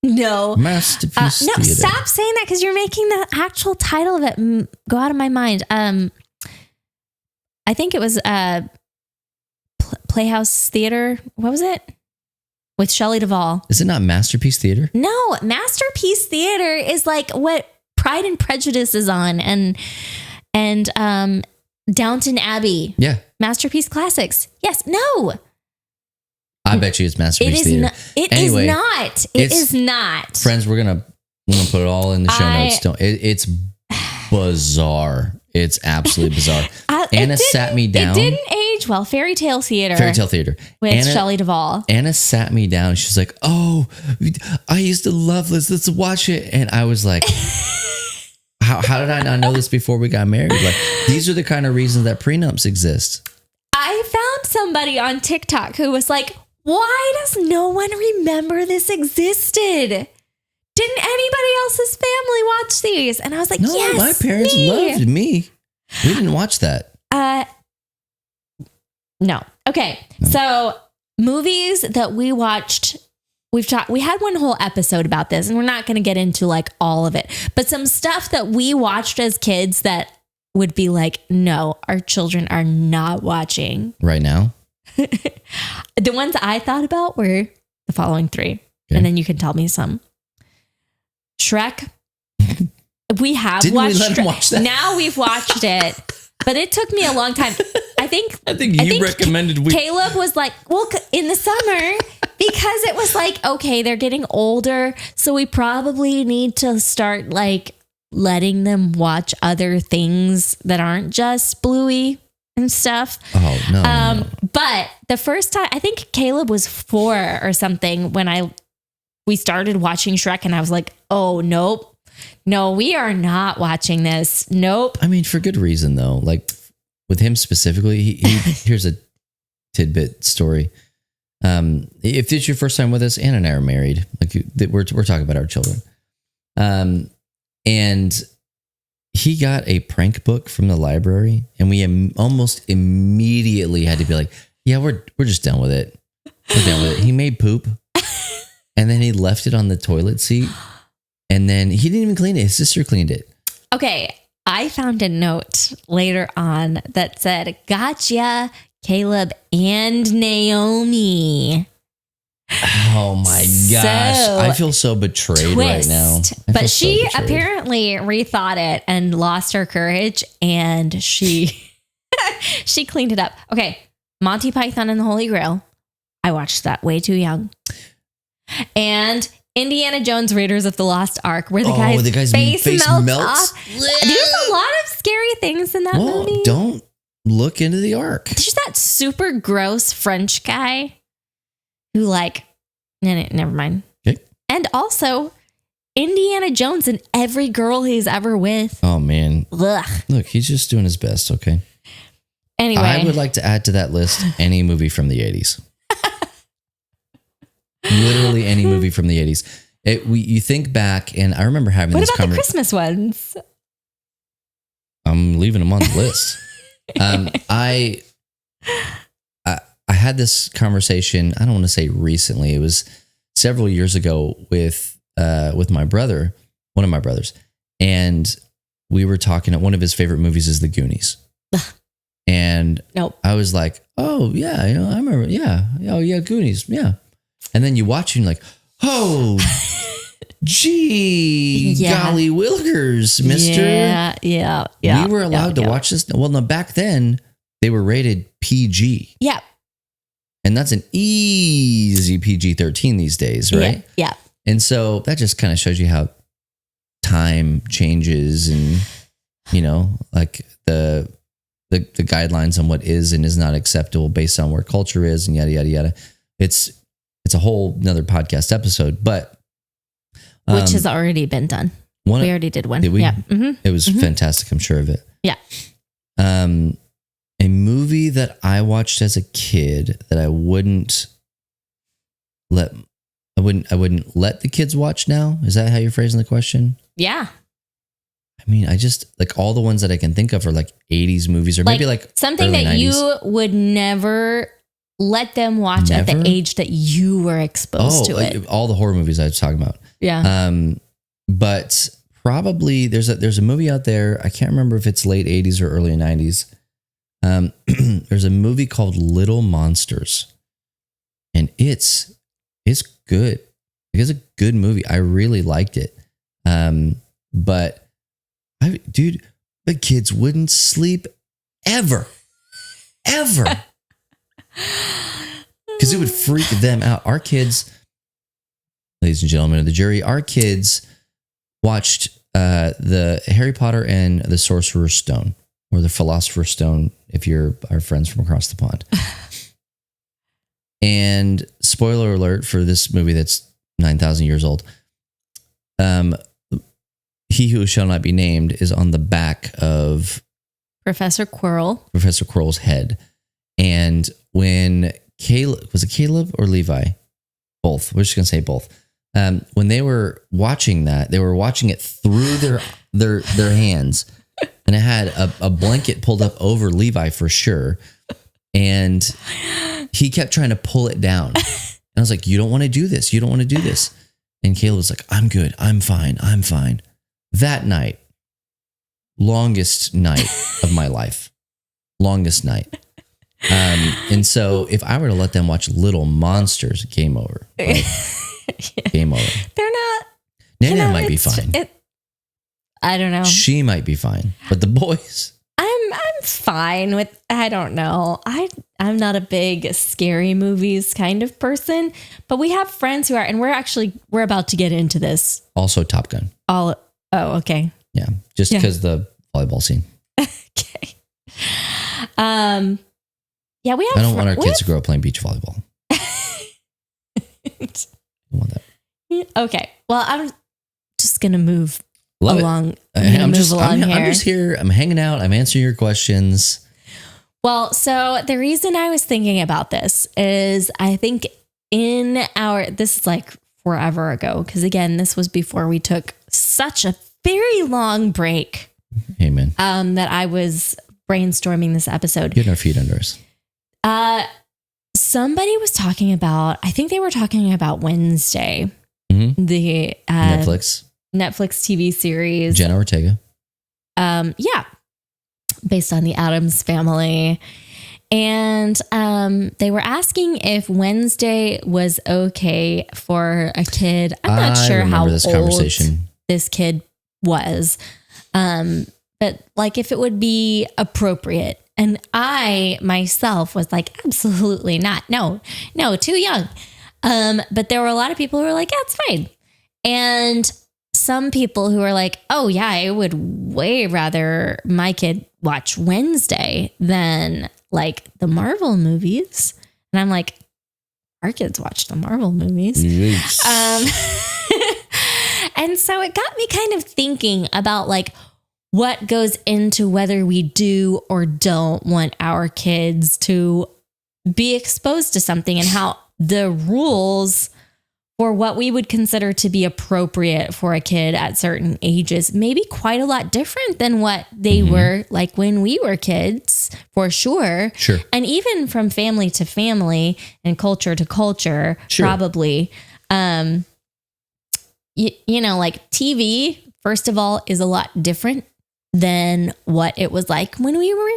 No. Masterpiece. No, stop saying that because you're making the actual title of it go out of my mind. I think it was Playhouse Theater. What was it? With Shelley Duvall. Is it not Masterpiece Theater? No, Masterpiece Theater is like what Pride and Prejudice is on and Downton Abbey. Yeah. Masterpiece Classics. Yes. No. I bet you it's Masterpiece Theater. It is not. Friends, we're gonna put it all in the show notes. It's bizarre. It's absolutely bizarre. Anna sat me down. It didn't age well. Fairy Tale Theater with Shelley Duvall. Anna sat me down. She's like, "Oh, I used to love this. Let's watch it." And I was like, "How did I not know this before we got married?" Like, these are the kind of reasons that prenups exist. I found somebody on TikTok who was like, "Why does no one remember this existed? Didn't anybody else's family watch these?" And I was like, no, yes, my parents loved me. We didn't watch that. No. Okay. No. So movies that we watched, we had one whole episode about this, and we're not going to get into like all of it, but some stuff that we watched as kids that would be like, no, our children are not watching right now. The ones I thought about were the following three. Okay. And then you can tell me some. Shrek. We have Didn't watched we let him watch that? Now we've watched it, but it took me a long time. I think you recommended Caleb was like, well, in the summer, because it was like, okay, they're getting older, so we probably need to start like letting them watch other things that aren't just Bluey. and stuff. Oh, no. But the first time, I think Caleb was 4 or something when we started watching Shrek, and I was like, oh, nope. No, we are not watching this. Nope. I mean, for good reason, though. Like with him specifically, here's a tidbit story. If it's your first time with us, Anna and I are married. Like we're talking about our children. And he got a prank book from the library, and we almost immediately had to be like, yeah, we're just done with it. We're done with it. He made poop, and then he left it on the toilet seat, and then he didn't even clean it. His sister cleaned it. Okay. I found a note later on that said, gotcha, Caleb and Naomi. Oh my gosh. I feel so betrayed right now. But she apparently rethought it and lost her courage, and she cleaned it up. Okay. Monty Python and the Holy Grail. I watched that way too young. And Indiana Jones Raiders of the Lost Ark, where the guy's face melts off. There's a lot of scary things in that movie. Don't look into the Ark. There's that super gross French guy who never mind. Okay. And also Indiana Jones and every girl he's ever with. Oh man. Ugh. Look, he's just doing his best. Okay. Anyway. I would like to add to that list any movie from the 80s. Literally any movie from the 80s. You think back, and I remember having this conversation. What about the Christmas ones? I'm leaving them on the list. I had this conversation, I don't want to say recently, it was several years ago with my brother, one of my brothers, and we were talking, one of his favorite movies is The Goonies. And nope. I was like, oh yeah, I remember, yeah. Oh yeah, Goonies, yeah. And then you watch and you're like, oh, gee, golly willikers, mister. Yeah. We were allowed to watch this. Well, no, back then they were rated PG. Yeah. And that's an easy PG-13 these days, right? Yeah. And so that just kind of shows you how time changes and, like the guidelines on what is and is not acceptable based on where culture is and yada, yada, yada. It's a whole nother podcast episode, but which has already been done. We already did one. Did we? Yeah. Mm-hmm. It was fantastic. I'm sure of it. Yeah. A movie that I watched as a kid that I wouldn't let the kids watch now. Is that how you're phrasing the question? Yeah. I mean, I just like all the ones that I can think of are like 80s movies or maybe like something that 90s. You would never let them watch at the age that you were exposed to it. All the horror movies I was talking about. Yeah. But probably there's a movie out there. I can't remember if it's late 80s or early 90s. There's a movie called Little Monsters, and it's good. It's a good movie. I really liked it. But the kids wouldn't sleep ever. Because it would freak them out. Our kids, ladies and gentlemen of the jury, our kids watched the Harry Potter and the Sorcerer's Stone, or the Philosopher's Stone, if you're our friends from across the pond. And spoiler alert for this movie that's 9,000 years old. He Who Shall Not Be Named is on the back of Professor Quirrell's head. And when was it Caleb or Levi? Both. We're just going to say both. When they were watching that, they were watching it through their hands, and it had a blanket pulled up over Levi for sure. And he kept trying to pull it down. And I was like, you don't want to do this. You don't want to do this. And Caleb was like, I'm good. I'm fine. That night, longest night of my life. Longest night. And so if I were to let them watch Little Monsters, game over. Right? Game over. They're not. Nana might be fine. I don't know. She might be fine. But the boys. I'm fine with, I don't know. I'm not a big scary movies kind of person, but we have friends who are, and we're about to get into this. Also Top Gun. Oh, okay. Yeah. Just because the volleyball scene. Okay. Yeah, we have. I don't want our kids to grow up playing beach volleyball. I don't want that. Okay. Well, I'm just gonna move along. I'm just here. I'm hanging out. I'm answering your questions. Well, so the reason I was thinking about this is I think this is like forever ago, because again, this was before we took such a very long break. Amen. That I was brainstorming this episode. Getting our feet under us. Somebody was talking about, I think they were talking about Wednesday, the Netflix TV series. Jenna Ortega. Yeah. Based on the Addams Family. And they were asking if Wednesday was okay for a kid. I'm not sure how old this kid was. But like if it would be appropriate. And I myself was like, absolutely not. No, too young. But there were a lot of people who were like, yeah, it's fine. And some people who were like, oh yeah, I would way rather my kid watch Wednesday than like the Marvel movies. And I'm like, our kids watch the Marvel movies. And so it got me kind of thinking about like, what goes into whether we do or don't want our kids to be exposed to something, and how the rules for what we would consider to be appropriate for a kid at certain ages may be quite a lot different than what they were like when we were kids, for sure. Sure. And even from family to family and culture to culture, probably. You know, like TV, first of all, is a lot different than what it was like when we were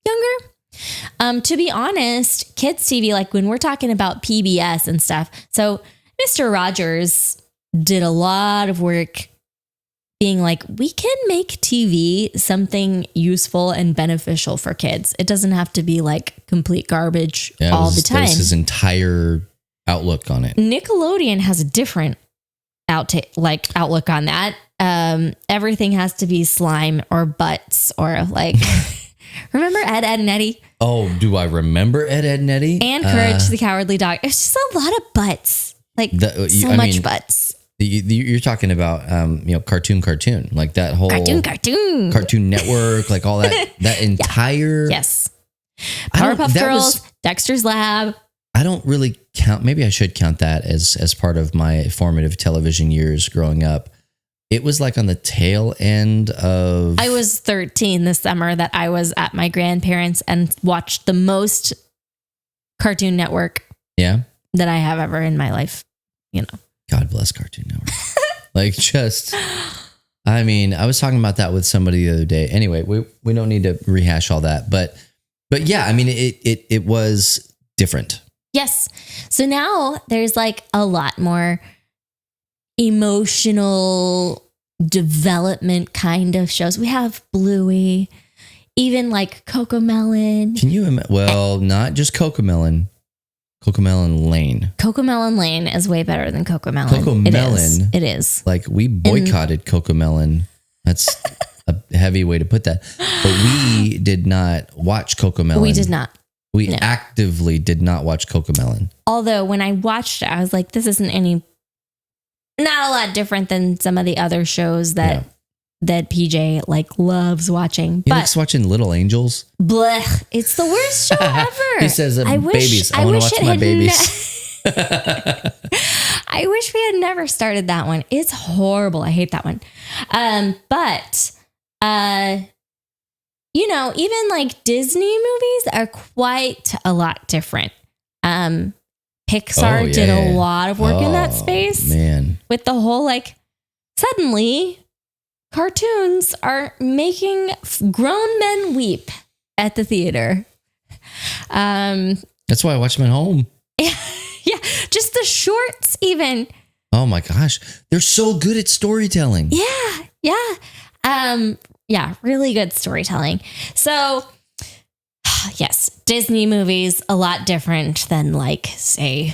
younger. To be honest, kids TV, like when we're talking about PBS and stuff. So Mr. Rogers did a lot of work being like, we can make TV something useful and beneficial for kids. It doesn't have to be like complete garbage all the time. That was his entire outlook on it. Nickelodeon has a different outlook on that. Everything has to be slime or butts or like, remember Ed, Ed and Eddie? Oh, do I remember Ed, Ed and Eddie? And Courage the Cowardly Dog. It's just a lot of butts. Like much butts. You're talking about, cartoon, like that whole Cartoon Network, like all that entire. Yes. Powerpuff Girls, Dexter's Lab. I don't really count. Maybe I should count that as part of my formative television years growing up. It was like on the tail end of... I was 13 this summer that I was at my grandparents and watched the most Cartoon Network that I have ever in my life. You know, God bless Cartoon Network. I was talking about that with somebody the other day. Anyway, we don't need to rehash all that, but yeah, I mean, it was different. Yes. So now there's like a lot more emotional development kind of shows. We have Bluey, even like Cocomelon. Can you imagine? Well, not just Cocomelon. Cocomelon Lane. Cocomelon Lane is way better than Cocomelon. Cocomelon. It is. Like we boycotted Cocomelon. That's a heavy way to put that. But we did not watch Cocomelon. We did not. We actively did not watch Cocomelon. Although when I watched it, I was like, this isn't not a lot different than some of the other shows that PJ like loves watching. He likes watching Little Angels. Blech. It's the worst show ever. He says, babies. I want to watch my babies. I wish we had never started that one. It's horrible. I hate that one. But even like Disney movies are quite a lot different. Pixar did a lot of work in that space. Man. With the whole like, suddenly cartoons are making grown men weep at the theater. That's why I watch them at home. Yeah, just the shorts even. Oh my gosh. They're so good at storytelling. Yeah, really good storytelling. So, yes, Disney movies, a lot different than like, say,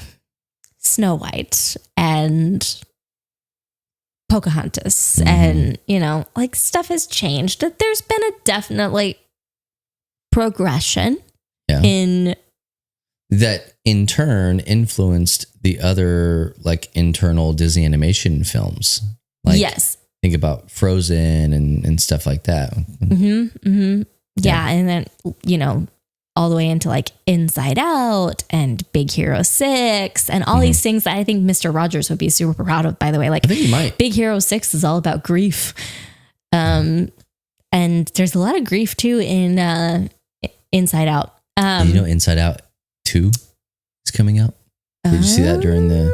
Snow White and Pocahontas. And, like stuff has changed. There's been a definitely progression in that in turn influenced the other like internal Disney animation films. Like, yes. Think about Frozen and stuff like that. Yeah. And then, all the way into like Inside Out and Big Hero 6 and all these things that I think Mr. Rogers would be super proud of, by the way. Like, I think he might. Big Hero 6 is all about grief. And there's a lot of grief too in Inside Out. Inside Out 2 is coming out. Did you see that during the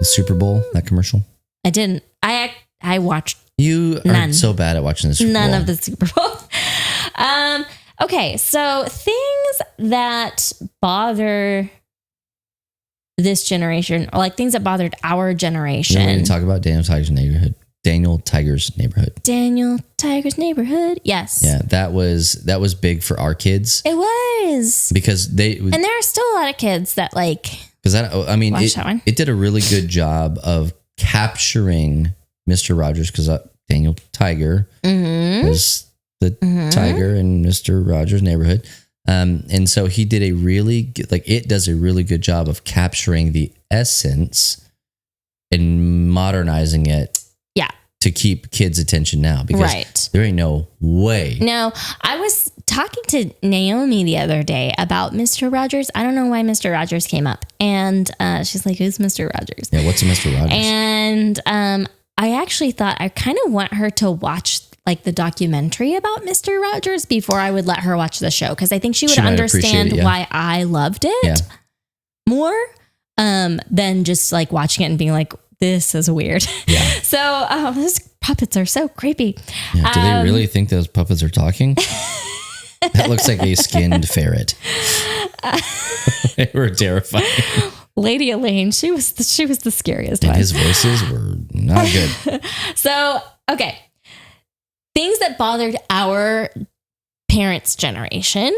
Super Bowl, that commercial? I didn't. I watched You are so bad at watching the Super Bowl. None of the Super Bowl. Okay, so things that bother this generation, or like things that bothered our generation. We're going to talk about Daniel Tiger's Neighborhood. Daniel Tiger's Neighborhood. Yes. Yeah, that was big for our kids. It was. Because and there are still a lot of kids that like. Because it did a really good job of capturing Mr. Rogers, because Daniel Tiger was the tiger in Mr. Rogers' Neighborhood. And so he did it does a really good job of capturing the essence and modernizing it. Yeah. To keep kids' attention now, because there ain't no way. No, I was talking to Naomi the other day about Mr. Rogers. I don't know why Mr. Rogers came up. And she's like, who's Mr. Rogers? Yeah, what's a Mr. Rogers? And I actually thought I kind of want her to watch like the documentary about Mr. Rogers before I would let her watch the show, because I think she would understand why I loved it more than just like watching it and being like, this is weird. Yeah. So those puppets are so creepy. Yeah, do they really think those puppets are talking? That looks like a skinned ferret. They were terrifying. Lady Elaine, she was the scariest one. His voices were not good. So, okay. Things that bothered our parents' generation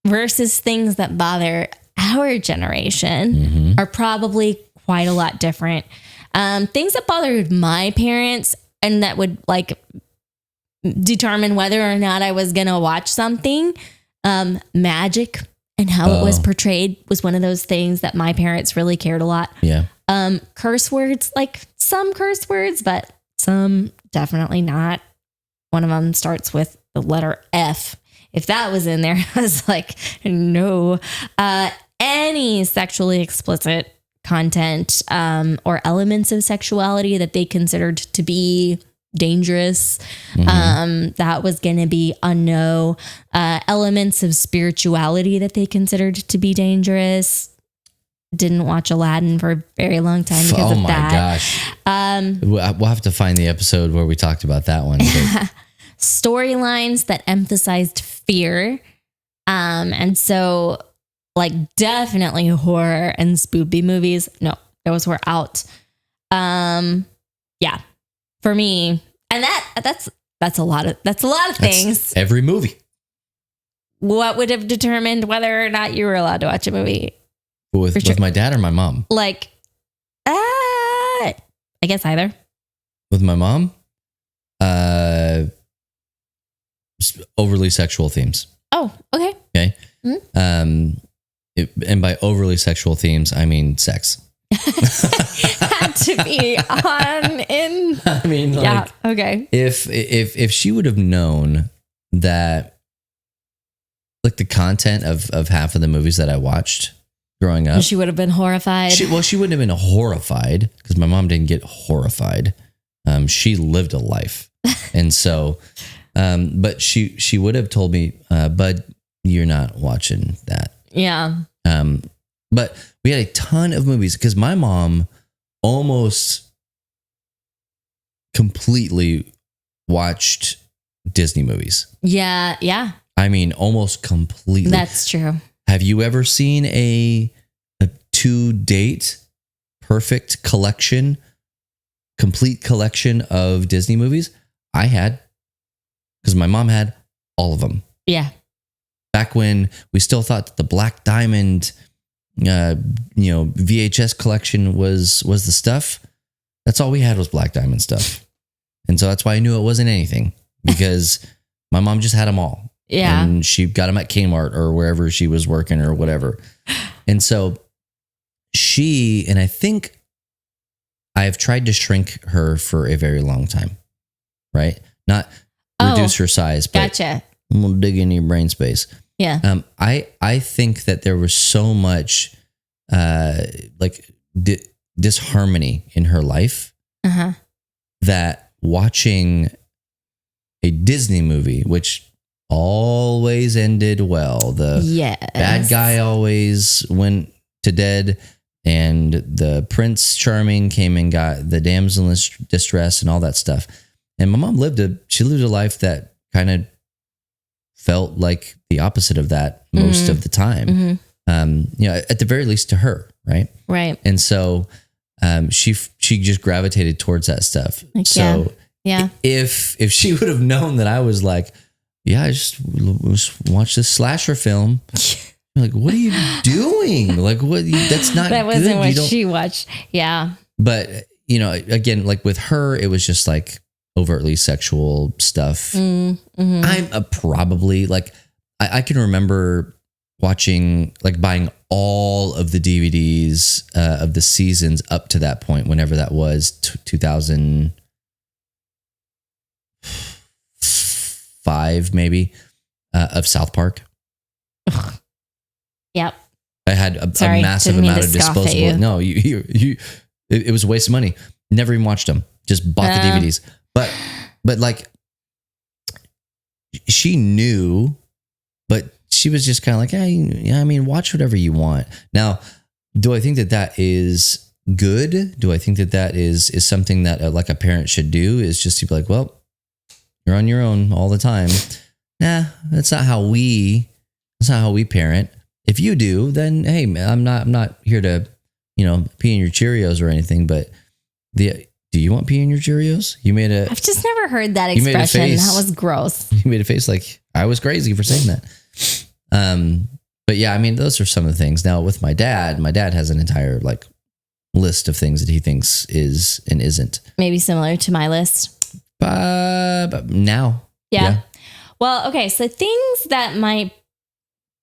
versus things that bother our generation are probably quite a lot different. Things that bothered my parents and that would like determine whether or not I was going to watch something. Magic and how it was portrayed was one of those things that my parents really cared a lot. Yeah. Curse words, like some curse words, but some definitely not. One of them starts with the letter F. If that was in there, I was like, no. Any sexually explicit content or elements of sexuality that they considered to be dangerous, that was going to be a no. Elements of spirituality that they considered to be dangerous. Didn't watch Aladdin for a very long time because of that. Oh my gosh. We'll have to find the episode where we talked about that one. Storylines that emphasized fear. And so like definitely horror and spoopy movies. No, those were out. Yeah, for me. And that's a lot of things. That's every movie. What would have determined whether or not you were allowed to watch a movie? With my dad or my mom? Like, I guess either. With my mom? Overly sexual themes. Oh, okay. Okay. Mm-hmm. And by overly sexual themes, I mean sex. Had to be on in. I mean, like, yeah. Okay. If she would have known that, like the content of half of the movies that I watched growing up, she would have been horrified. She wouldn't have been horrified because my mom didn't get horrified. She lived a life, and so, but she would have told me, "Bud, you're not watching that." Yeah. But we had a ton of movies because my mom almost completely watched Disney movies. Yeah. Yeah. I mean, almost completely. That's true. Have you ever seen a to date perfect collection, complete collection of Disney movies? I had, because my mom had all of them. Yeah. Back when we still thought that the Black Diamond, VHS collection was the stuff. That's all we had was Black Diamond stuff. And so that's why I knew it wasn't anything, because my mom just had them all. Yeah. And she got them at Kmart or wherever she was working or whatever. And so and I think I have tried to shrink her for a very long time, right? Not reduce her size, but gotcha. I'm going to dig into your brain space. Yeah. I think that there was so much disharmony in her life that watching a Disney movie, which always ended well. The bad guy always went to dead, and the Prince Charming came and got the damsel in distress and all that stuff. And my mom lived a life that kind of felt like the opposite of that most of the time. At the very least to her, right? Right. And so she just gravitated towards that stuff. Like, so yeah. If she would have known that I was like, yeah, I just watch this slasher film. Like, what are you doing? Like, that's not that wasn't good. what she watched. Yeah. But, again, like with her, it was just like overtly sexual stuff. I'm probably like, I can remember watching, like buying all of the DVDs of the seasons up to that point, whenever that was, 2005 maybe, of South Park. Yep. I had a massive amount of disposable. No, it was a waste of money. Never even watched them. Just bought the DVDs. But like, she knew, but she was just kind of like, yeah, I mean, watch whatever you want. Now, do I think that is good? Do I think that is something that like a parent should do? Is just to be like, well, you're on your own all the time. Nah, that's not how we parent. If you do, then hey, I'm not here to, pee in your Cheerios or anything. But do you want pee in your Cheerios? I've just never heard that expression. That was gross. You made a face like I was crazy for saying that. But yeah, I mean, those are some of the things. Now with my dad has an entire like list of things that he thinks is and isn't. Maybe similar to my list. But now. Yeah. Well, okay. So things that might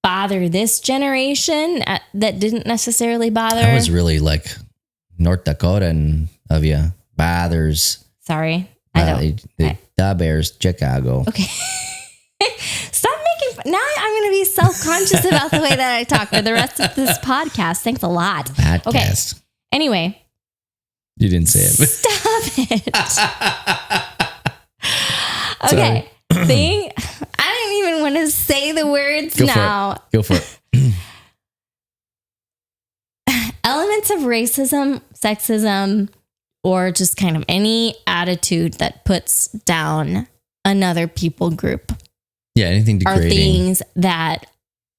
bother this generation that didn't necessarily bother. That was really like North Dakota and of you bothers. Sorry. The Bears, Chicago. Okay. Stop making fun. Now I'm going to be self-conscious about the way that I talk for the rest of this podcast. Thanks a lot. Podcast. Okay. Anyway. You didn't say it. Stop it. Okay. I don't even want to say the words now. Go for it. Elements of racism, sexism, or just kind of any attitude that puts down another people group. Yeah, anything degrading. Are things that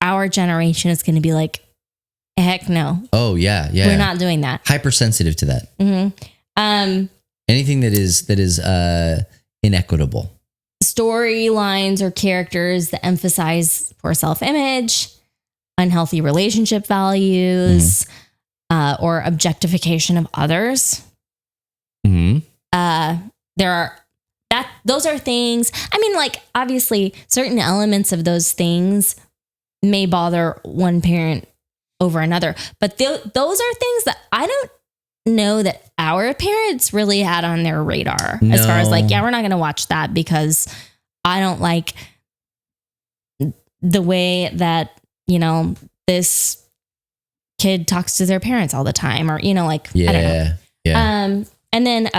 our generation is going to be like, heck no. Oh, yeah. We're not doing that. Hypersensitive to that. Mm-hmm. Anything that is inequitable. Storylines or characters that emphasize poor self-image, unhealthy relationship values, or objectification of others. Those are things. I mean, like, obviously, certain elements of those things may bother one parent over another, but those are things that I don't know that our parents really had on their radar. No. As far as like, yeah, we're not going to watch that because I don't like the way that, this kid talks to their parents all the time, or, like, I don't know. Yeah. And then,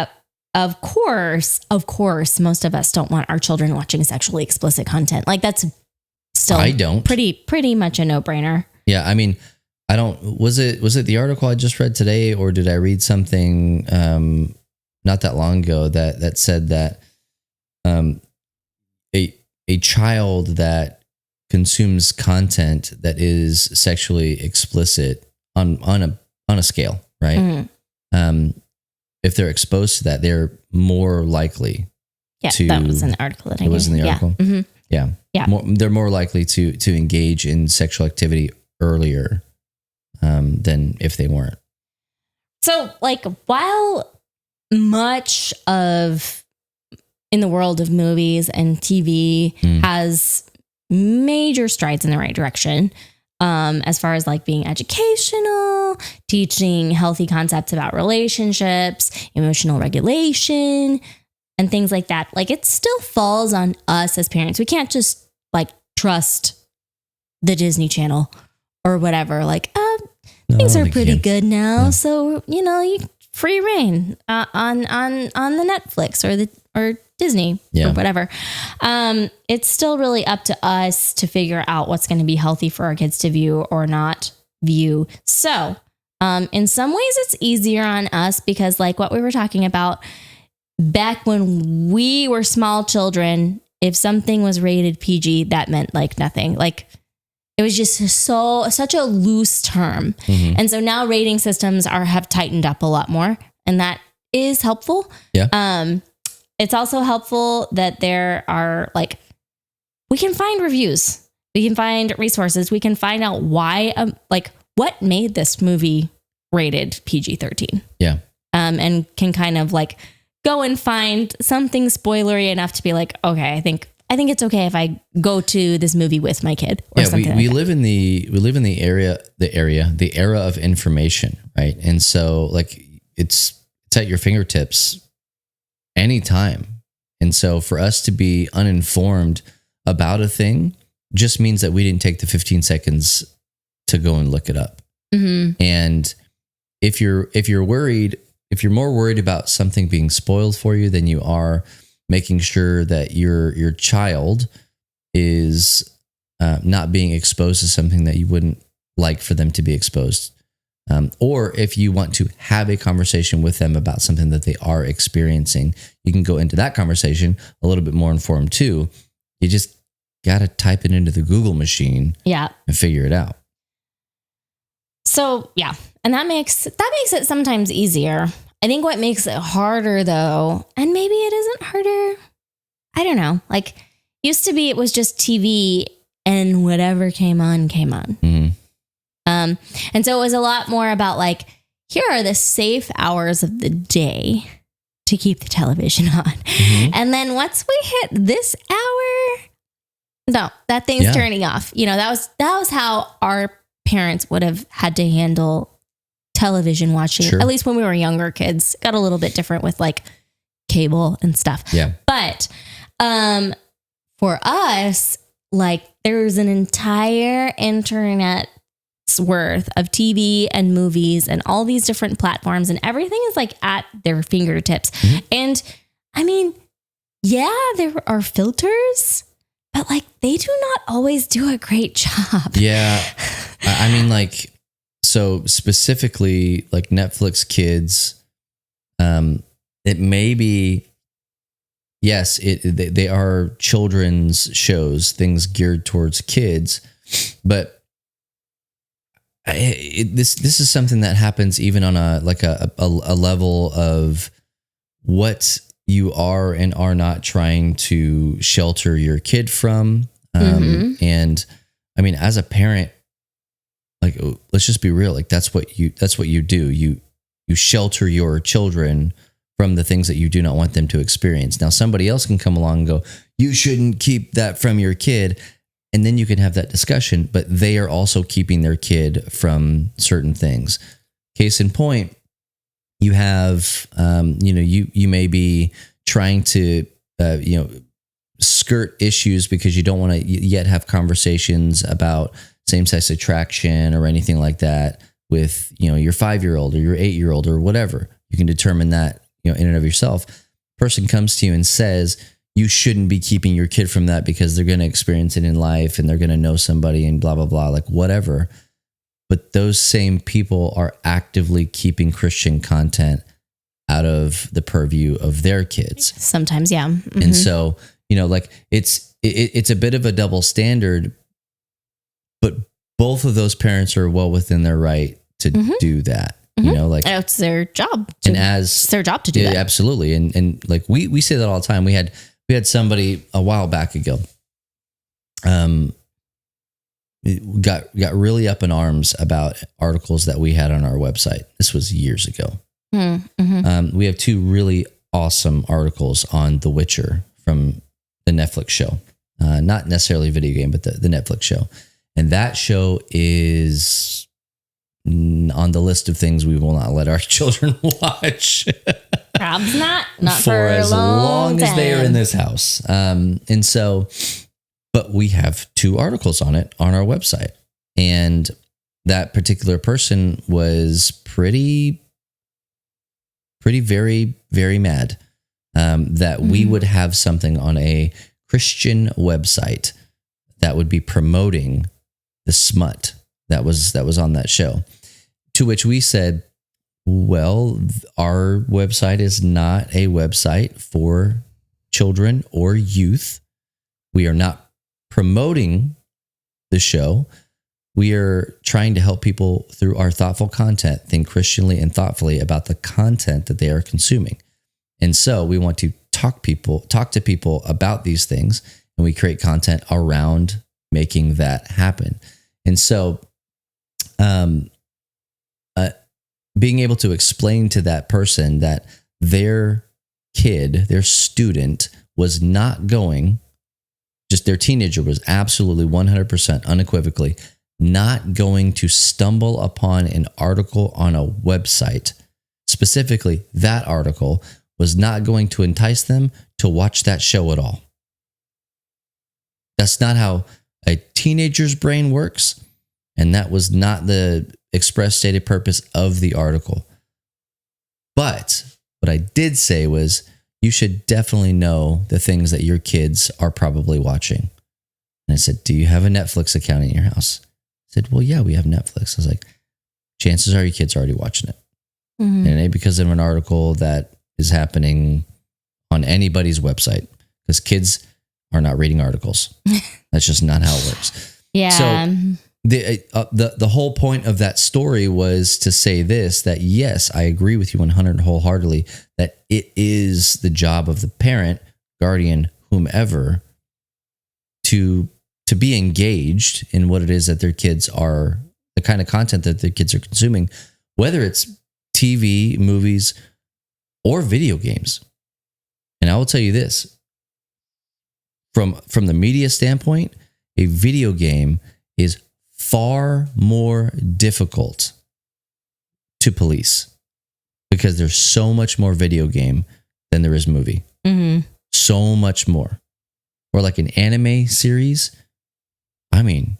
of course, most of us don't want our children watching sexually explicit content. Like, that's still I don't. pretty much a no-brainer. Yeah. I mean, I don't, was it the article I just read today, or did I read something not that long ago that said that a child that consumes content that is sexually explicit on a scale, right? If they're exposed to that, they're more likely that was an article that I read. It was in the article? Yeah. Yeah. They're more likely to engage in sexual activity earlier than if they weren't. So, like, while much of in the world of movies and TV has major strides in the right direction. As far as like being educational, teaching healthy concepts about relationships, emotional regulation, and things like that. Like it still falls on us as parents. We can't just like trust the Disney Channel or whatever. Like, things are pretty good now. Yeah. So, you free reign on the Netflix or Disney or whatever. It's still really up to us to figure out what's going to be healthy for our kids to view or not view. So, in some ways it's easier on us because like what we were talking about back when we were small children, if something was rated PG, that meant like nothing. Like it was just such a loose term. Mm-hmm. And so now rating systems have tightened up a lot more, and that is helpful. Yeah. It's also helpful that there are like, we can find reviews, we can find resources, we can find out why, like what made this movie rated PG-13. Yeah. And can kind of like go and find something spoilery enough to be like, okay, I think it's okay if I go to this movie with my kid. Or something we live in the era of information, right? And so like it's at your fingertips anytime. And so for us to be uninformed about a thing just means that we didn't take the 15 seconds to go and look it up. Mm-hmm. And if you're more worried about something being spoiled for you than you are making sure that your child is not being exposed to something that you wouldn't like for them to be exposed. Or if you want to have a conversation with them about something that they are experiencing, you can go into that conversation a little bit more informed too. You just got to type it into the Google machine and figure it out. So, yeah. And that makes it sometimes easier. I think what makes it harder though, and maybe it isn't harder, I don't know. Like used to be, it was just TV and whatever came on. Mm-hmm. And so it was a lot more about like, here are the safe hours of the day to keep the television on. Mm-hmm. And then once we hit this hour, no, that thing's turning off. That was how our parents would have had to handle television watching, at least when we were younger kids. Got a little bit different with like cable and stuff. Yeah. But for us, like there's an entire internet's worth of TV and movies and all these different platforms, and everything is like at their fingertips. Mm-hmm. And I mean, there are filters, but like they do not always do a great job. Yeah. I mean, like, so specifically like Netflix Kids, it may be, yes, they are children's shows, things geared towards kids, but this is something that happens even on a level of what you are and are not trying to shelter your kid from. And I mean, as a parent, like, let's just be real. Like that's what you do. You shelter your children from the things that you do not want them to experience. Now, somebody else can come along and go, you shouldn't keep that from your kid. And then you can have that discussion, but they are also keeping their kid from certain things. Case in point, you have, you may be trying to, skirt issues because you don't want to yet have conversations about same-sex attraction or anything like that with, your 5-year-old or your 8-year-old or whatever. You can determine that, in and of yourself. Person comes to you and says, you shouldn't be keeping your kid from that because they're going to experience it in life and they're going to know somebody and blah, blah, blah, like whatever. But those same people are actively keeping Christian content out of the purview of their kids. Sometimes, yeah. Mm-hmm. And so, like it's a bit of a double standard, but both of those parents are well within their right to do that. Like it's their job. It's their job to do that. Absolutely. And like we say that all the time. We had somebody a while back ago, got really up in arms about articles that we had on our website. This was years ago. Mm-hmm. We have 2 really awesome articles on The Witcher from the Netflix show. not necessarily a video game, but the Netflix show. And that show is on the list of things we will not let our children watch. Perhaps not for as long as they are in this house. And so, but we have 2 articles on it on our website. And that particular person was very, very mad that we would have something on a Christian website that would be promoting the smut that was on that show. To which we said, well, our website is not a website for children or youth. We are not promoting the show. We are trying to help people through our thoughtful content think Christianly and thoughtfully about the content that they are consuming. And so we want to talk to people about these things, and we create content around making that happen. And so, being able to explain to that person that their kid, their student was not going, just their teenager was absolutely 100% unequivocally not going to stumble upon an article on a website. Specifically, that article was not going to entice them to watch that show at all. That's not how a teenager's brain works. And that was not the express stated purpose of the article. But what I did say was, you should definitely know the things that your kids are probably watching. And I said, do you have a Netflix account in your house? I said, well, yeah, we have Netflix. I was like, chances are your kids are already watching it. Mm-hmm. And it ain't because of an article that is happening on anybody's website, because kids are not reading articles. That's just not how it works. Yeah. So the whole point of that story was to say this, that yes, I agree with you 100 wholeheartedly, that it is the job of the parent, guardian, whomever, to be engaged in what it is that their kids are, the kind of content that their kids are consuming, whether it's TV, movies, or video games. And I will tell you this, from the media standpoint, a video game is far more difficult to police because there's so much more video game than there is movie. Mm-hmm. So much more. Or like an anime series. I mean,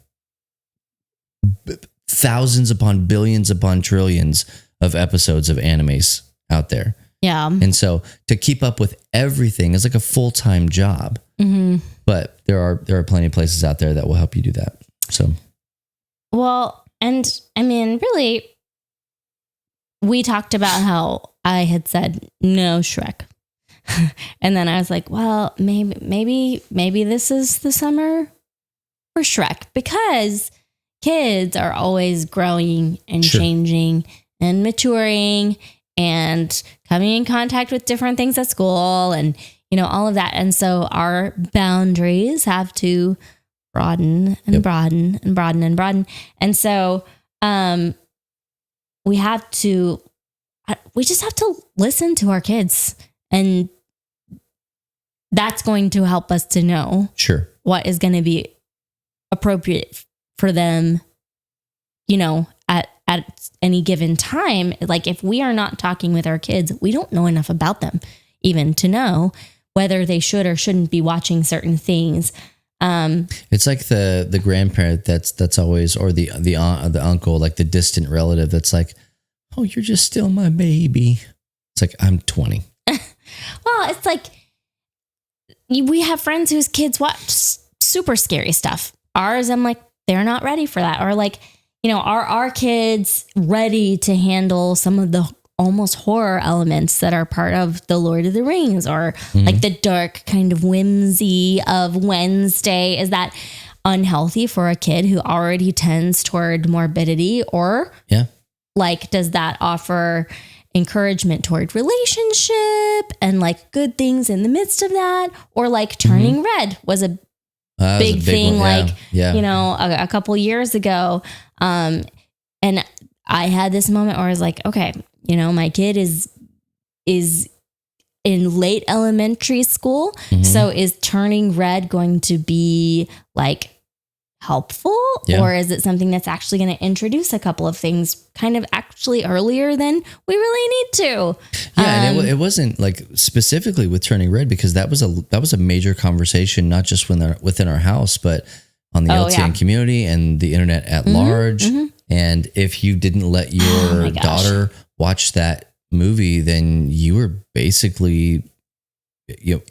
thousands upon billions upon trillions of episodes of animes out there. Yeah. And so to keep up with everything is like a full-time job. Mm-hmm. But there are plenty of places out there that will help you do that. So, well, and I mean, really, we talked about how I had said no Shrek. And then I was like, well, maybe this is the summer for Shrek, because kids are always growing and changing and maturing and coming in contact with different things at school and, you know, all of that. And so our boundaries have to broaden and broaden and broaden and broaden. And so we just have to listen to our kids, and that's going to help us to know what is going to be appropriate for them, you know, at any given time. Like if we are not talking with our kids, we don't know enough about them even to know whether they should or shouldn't be watching certain things. It's like the grandparent that's always, or the aunt, the uncle, like the distant relative that's like, oh, you're just still my baby. It's like, I'm 20. Well, it's like we have friends whose kids watch super scary stuff. Ours, I'm like, they're not ready for that. Or like, you know, are our kids ready to handle some of the almost horror elements that are part of the Lord of the Rings, or like the dark kind of whimsy of Wednesday? Is that unhealthy for a kid who already tends toward morbidity? Or like, does that offer encouragement toward relationship and like good things in the midst of that? Or like Turning Red was a big thing, one, you know, a couple years ago. And I had this moment where I was like, okay, you know, my kid is in late elementary school. Mm-hmm. So is turning red going to be like helpful, or is it something that's actually going to introduce a couple of things kind of actually earlier than we really need to? Yeah, and it wasn't like specifically with turning red, because that was a major conversation, not just within our house, but on the LTN community and the internet at large. Mm-hmm. And if you didn't let your daughter watch that movie, then you were basically,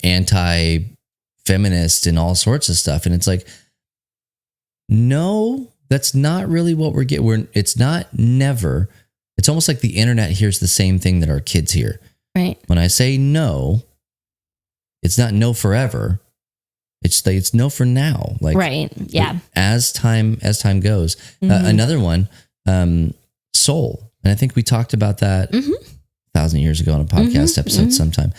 anti-feminist and all sorts of stuff. And it's like, no, that's not really what we're getting. It's not never. It's almost like the internet hears the same thing that our kids hear. Right. When I say no, it's not no forever. It's no for now. Like, right. Yeah. As time goes. Mm-hmm. Another one, Soul. And I think we talked about that 1,000 years ago on a podcast episode sometime.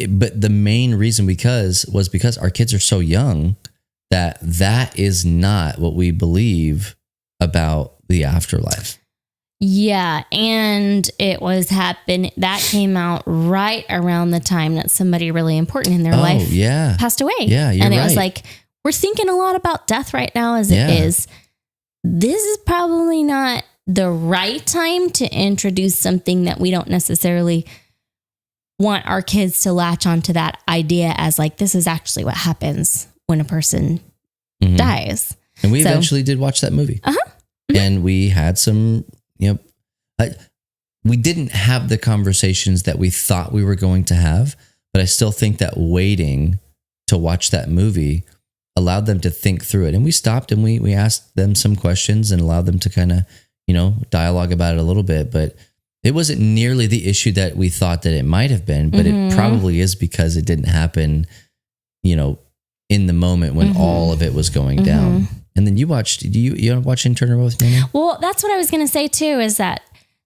But the main reason was because our kids are so young that is not what we believe about the afterlife. Yeah. And it was that came out right around the time that somebody really important in their life passed away. Yeah. You're and it right. was like, we're thinking a lot about death right now as it is. This is probably not the right time to introduce something that we don't necessarily want our kids to latch onto that idea as like, this is actually what happens when a person dies. And we eventually did watch that movie. And we had some, we didn't have the conversations that we thought we were going to have, but I still think that waiting to watch that movie allowed them to think through it. And we stopped and we asked them some questions and allowed them to kind of, dialogue about it a little bit, but it wasn't nearly the issue that we thought that it might have been, but it probably is because it didn't happen, in the moment when all of it was going down. And then you watched Turner Red with me? Well, that's what I was going to say too, is that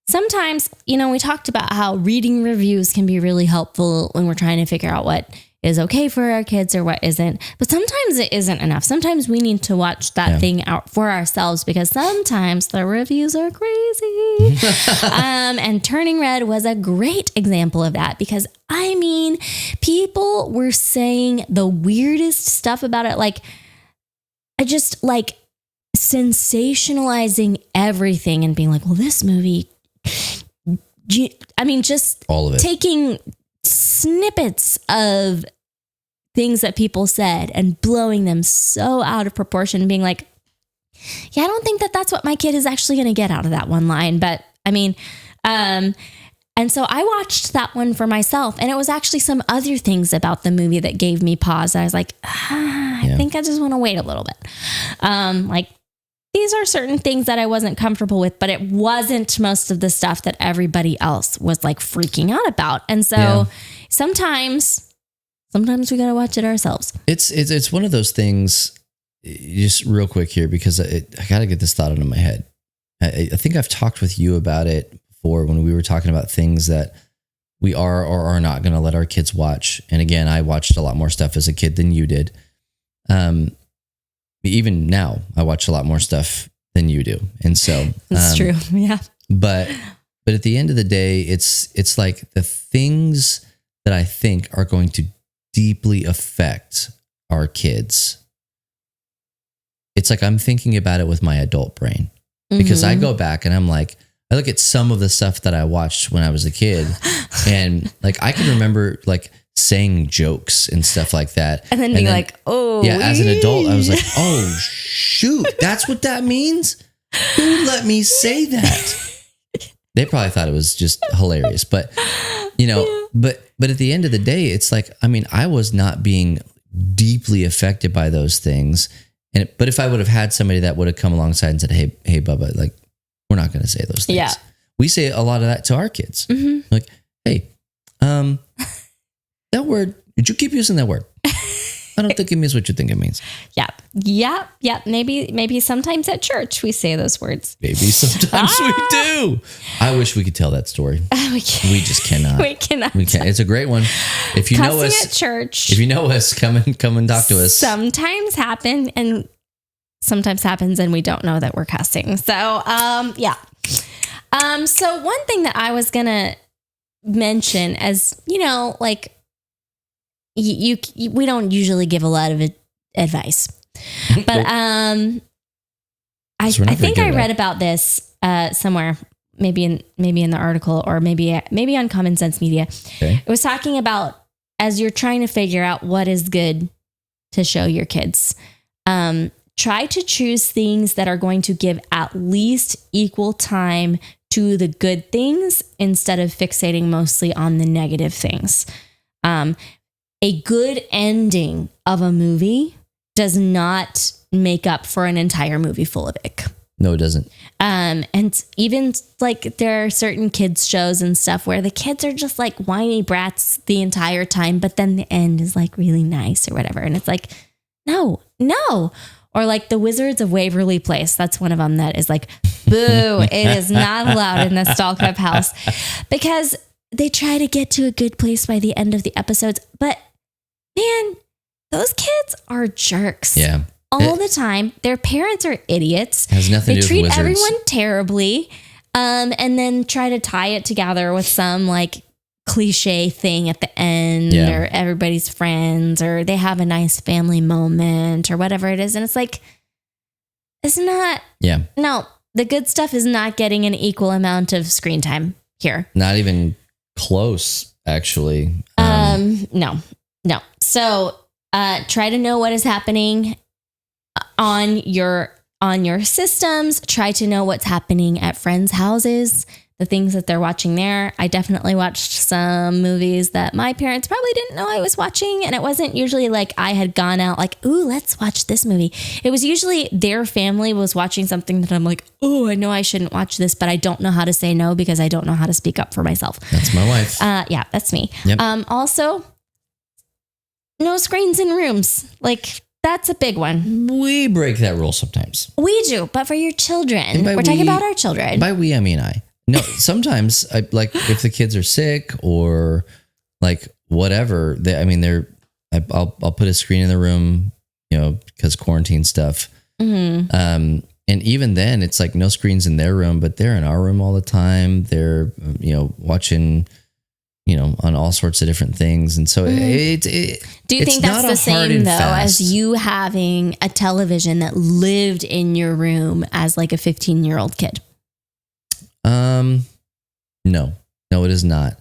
sometimes, we talked about how reading reviews can be really helpful when we're trying to figure out what is okay for our kids or what isn't. But sometimes it isn't enough. Sometimes we need to watch that thing out for ourselves, because sometimes the reviews are crazy. And Turning Red was a great example of that, because people were saying the weirdest stuff about it. Like, sensationalizing everything and being like, well, this movie, just all of it, taking snippets of things that people said and blowing them so out of proportion, being like, I don't think that that's what my kid is actually going to get out of that one line. But and so I watched that one for myself, and it was actually some other things about the movie that gave me pause. I was like, I think I just want to wait a little bit. These are certain things that I wasn't comfortable with, but it wasn't most of the stuff that everybody else was like freaking out about. And so sometimes we got to watch it ourselves. It's one of those things, just real quick here, because I got to get this thought out of my head. I think I've talked with you about it before when we were talking about things that we are or are not going to let our kids watch. And again, I watched a lot more stuff as a kid than you did. Even now, I watch a lot more stuff than you do. And so it's true. Yeah. But at the end of the day, it's like the things that I think are going to deeply affect our kids. It's like I'm thinking about it with my adult brain, because I go back and I'm like, I look at some of the stuff that I watched when I was a kid, and like I can remember like saying jokes and stuff like that. And then being like, oh. Yeah, as an adult, I was like, oh, shoot, that's what that means? Who let me say that? They probably thought it was just hilarious. But, but at the end of the day, it's like, I was not being deeply affected by those things. But if I would have had somebody that would have come alongside and said, hey, Bubba, like, we're not going to say those things. Yeah. We say a lot of that to our kids. Like, hey, that word, did you keep using that word? I don't think it means what you think it means. Yeah. Maybe sometimes at church we say those words. Maybe sometimes we do. I wish we could tell that story. We just cannot. We cannot. We can't. It's a great one. If you Cussing know us at church. If you know us, come and talk to us. Sometimes happens and we don't know that we're cussing. So, yeah. So one thing that I was going to mention, as you know, like we don't usually give a lot of advice, but I think I read about this somewhere, maybe in the article, or maybe on Common Sense Media. Okay. It was talking about, as you're trying to figure out what is good to show your kids, try to choose things that are going to give at least equal time to the good things instead of fixating mostly on the negative things. A good ending of a movie does not make up for an entire movie full of ick. No, it doesn't. And even like there are certain kids shows and stuff where the kids are just like whiny brats the entire time, but then the end is like really nice or whatever. And it's like, no. Or like the Wizards of Waverly Place. That's one of them that is like, boo, it is not allowed in the Stall Club house, because they try to get to a good place by the end of the episodes. But man, those kids are jerks. Yeah. All the time. Their parents are idiots. Has nothing to do with They treat wizards. everyone terribly. And then try to tie it together with some like cliche thing at the end, or everybody's friends, or they have a nice family moment, or whatever it is. And it's like, it's not. Yeah. No, the good stuff is not getting an equal amount of screen time here. Not even close, actually. No. So, try to know what is happening on your systems. Try to know what's happening at friends' houses, the things that they're watching there. I definitely watched some movies that my parents probably didn't know I was watching. And it wasn't usually like I had gone out like, ooh, let's watch this movie. It was usually their family was watching something that I'm like, oh, I know I shouldn't watch this, but I don't know how to say no because I don't know how to speak up for myself. That's my wife. Yeah, that's me. Yep. Also, no screens in rooms. Like, that's a big one. We break that rule sometimes. We do, but for your children. We're talking about our children. By we, I mean I. No, sometimes I like if the kids are sick or like whatever. I'll put a screen in the room, because quarantine stuff. Mm-hmm. And even then, it's like no screens in their room, but they're in our room all the time. They're watching, on all sorts of different things, and so do you think that's the same though as you having a television that lived in your room as like a 15-year-old kid? No, it is not.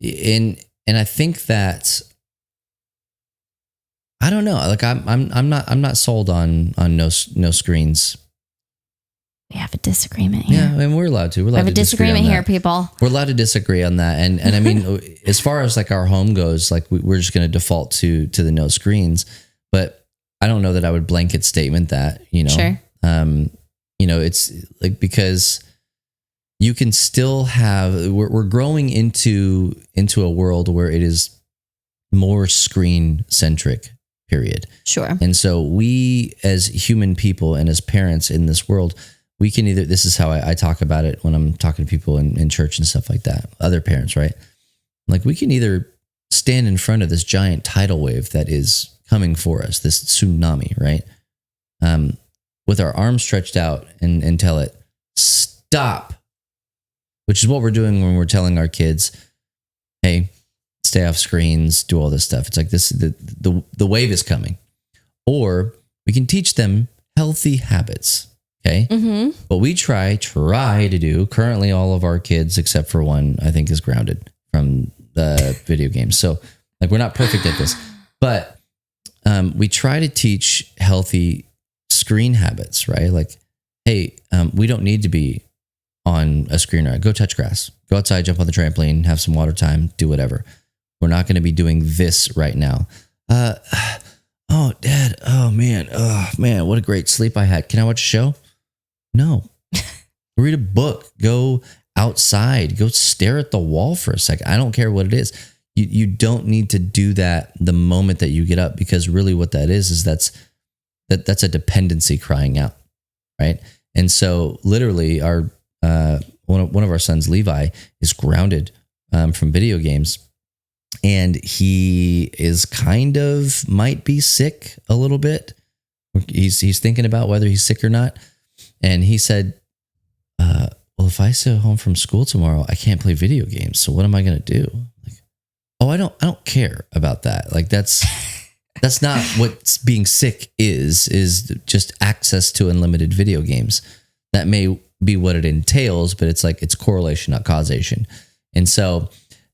And I think that, I don't know. Like I'm not sold on no screens. We have a disagreement here. Yeah, and we're allowed to. We have a disagreement here, people. We're allowed to disagree on that. And I mean, as far as like our home goes, like we're just going to default to the no screens. But I don't know that I would blanket statement that, Sure. It's like, because you can still have, we're growing into a world where it is more screen centric, period. Sure. And so we as human people and as parents in this world, we can either, this is how I talk about it when I'm talking to people in church and stuff like that, other parents, right? Like we can either stand in front of this giant tidal wave that is coming for us, this tsunami, right? With our arms stretched out and tell it, stop, which is what we're doing when we're telling our kids, hey, stay off screens, do all this stuff. It's like this, the wave is coming. Or we can teach them healthy habits. Okay. Mm-hmm. What we try to do, currently all of our kids, except for one, I think is grounded from the video games. So like, we're not perfect at this, but we try to teach healthy screen habits, right? Like, hey, we don't need to be on a screen, right? Go touch grass, go outside, jump on the trampoline, have some water time, do whatever. We're not going to be doing this right now. Oh, Dad. Oh man, what a great sleep I had. Can I watch a show? No. Read a book. Go outside. Go stare at the wall for a second. I don't care what it is. You don't need to do that the moment that you get up, because really what that is that's a dependency crying out, right? And so literally our one of our sons, Levi, is grounded from video games, and he is might be sick a little bit. He's thinking about whether he's sick or not. And he said, well, well, if I sit home from school tomorrow, I can't play video games. So what am I going to do? Like, oh, I don't care about that. Like that's not what being sick is just access to unlimited video games. That may be what it entails, but it's like, it's correlation, not causation. And so,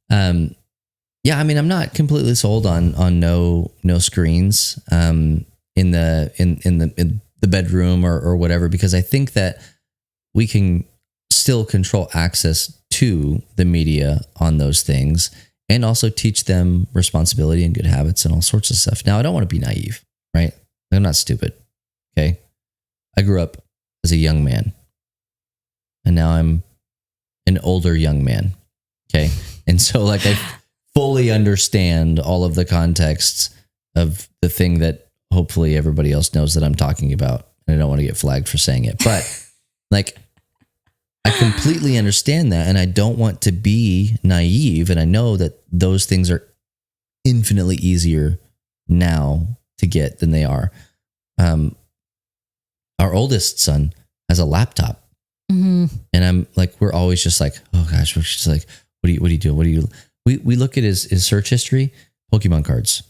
yeah, I mean, I'm not completely sold on no screens, in the bedroom or whatever, because I think that we can still control access to the media on those things and also teach them responsibility and good habits and all sorts of stuff. Now, I don't want to be naive, right? I'm not stupid. Okay. I grew up as a young man and now I'm an older young man. Okay. And so like I fully understand all of the contexts of the thing that hopefully everybody else knows that I'm talking about. And I don't want to get flagged for saying it, but like, I completely understand that. And I don't want to be naive. And I know that those things are infinitely easier now to get than they are. Our oldest son has a laptop. Mm-hmm. And I'm like, we're always just like, oh gosh, we're just like, what do you do? What do you, we look at his search history, Pokemon cards.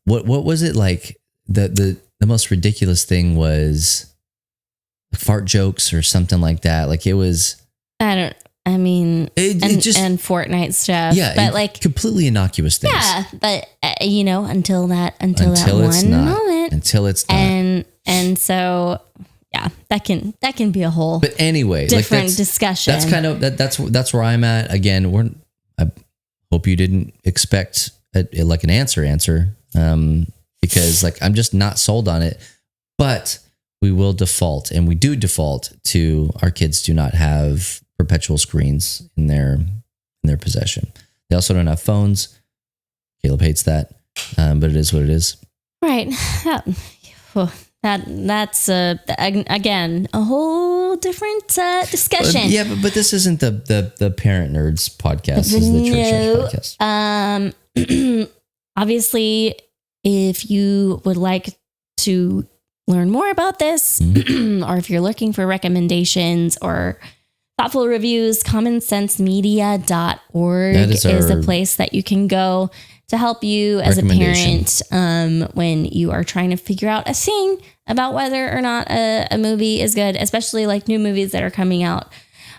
What was it like? The most ridiculous thing was fart jokes or something like that. Like it was, and Fortnite stuff. Yeah. But like completely innocuous things. Yeah. But until that one moment, until it's not. And so, yeah, that can be a whole, but anyway, different discussion. That's kind of, that's where I'm at. Again, I hope you didn't expect like an answer. Because like, I'm just not sold on it, but we will default, and we do default to our kids do not have perpetual screens in their possession. They also don't have phones. Caleb hates that. But it is what it is. Right. That's again, a whole different discussion. Yeah. But this isn't the Parent Nerds podcast. This is the Church Nerds podcast. Obviously, if you would like to learn more about this, or if you're looking for recommendations or thoughtful reviews, commonsensemedia.org is a place that you can go to help you as a parent when you are trying to figure out a thing about whether or not a movie is good, especially like new movies that are coming out.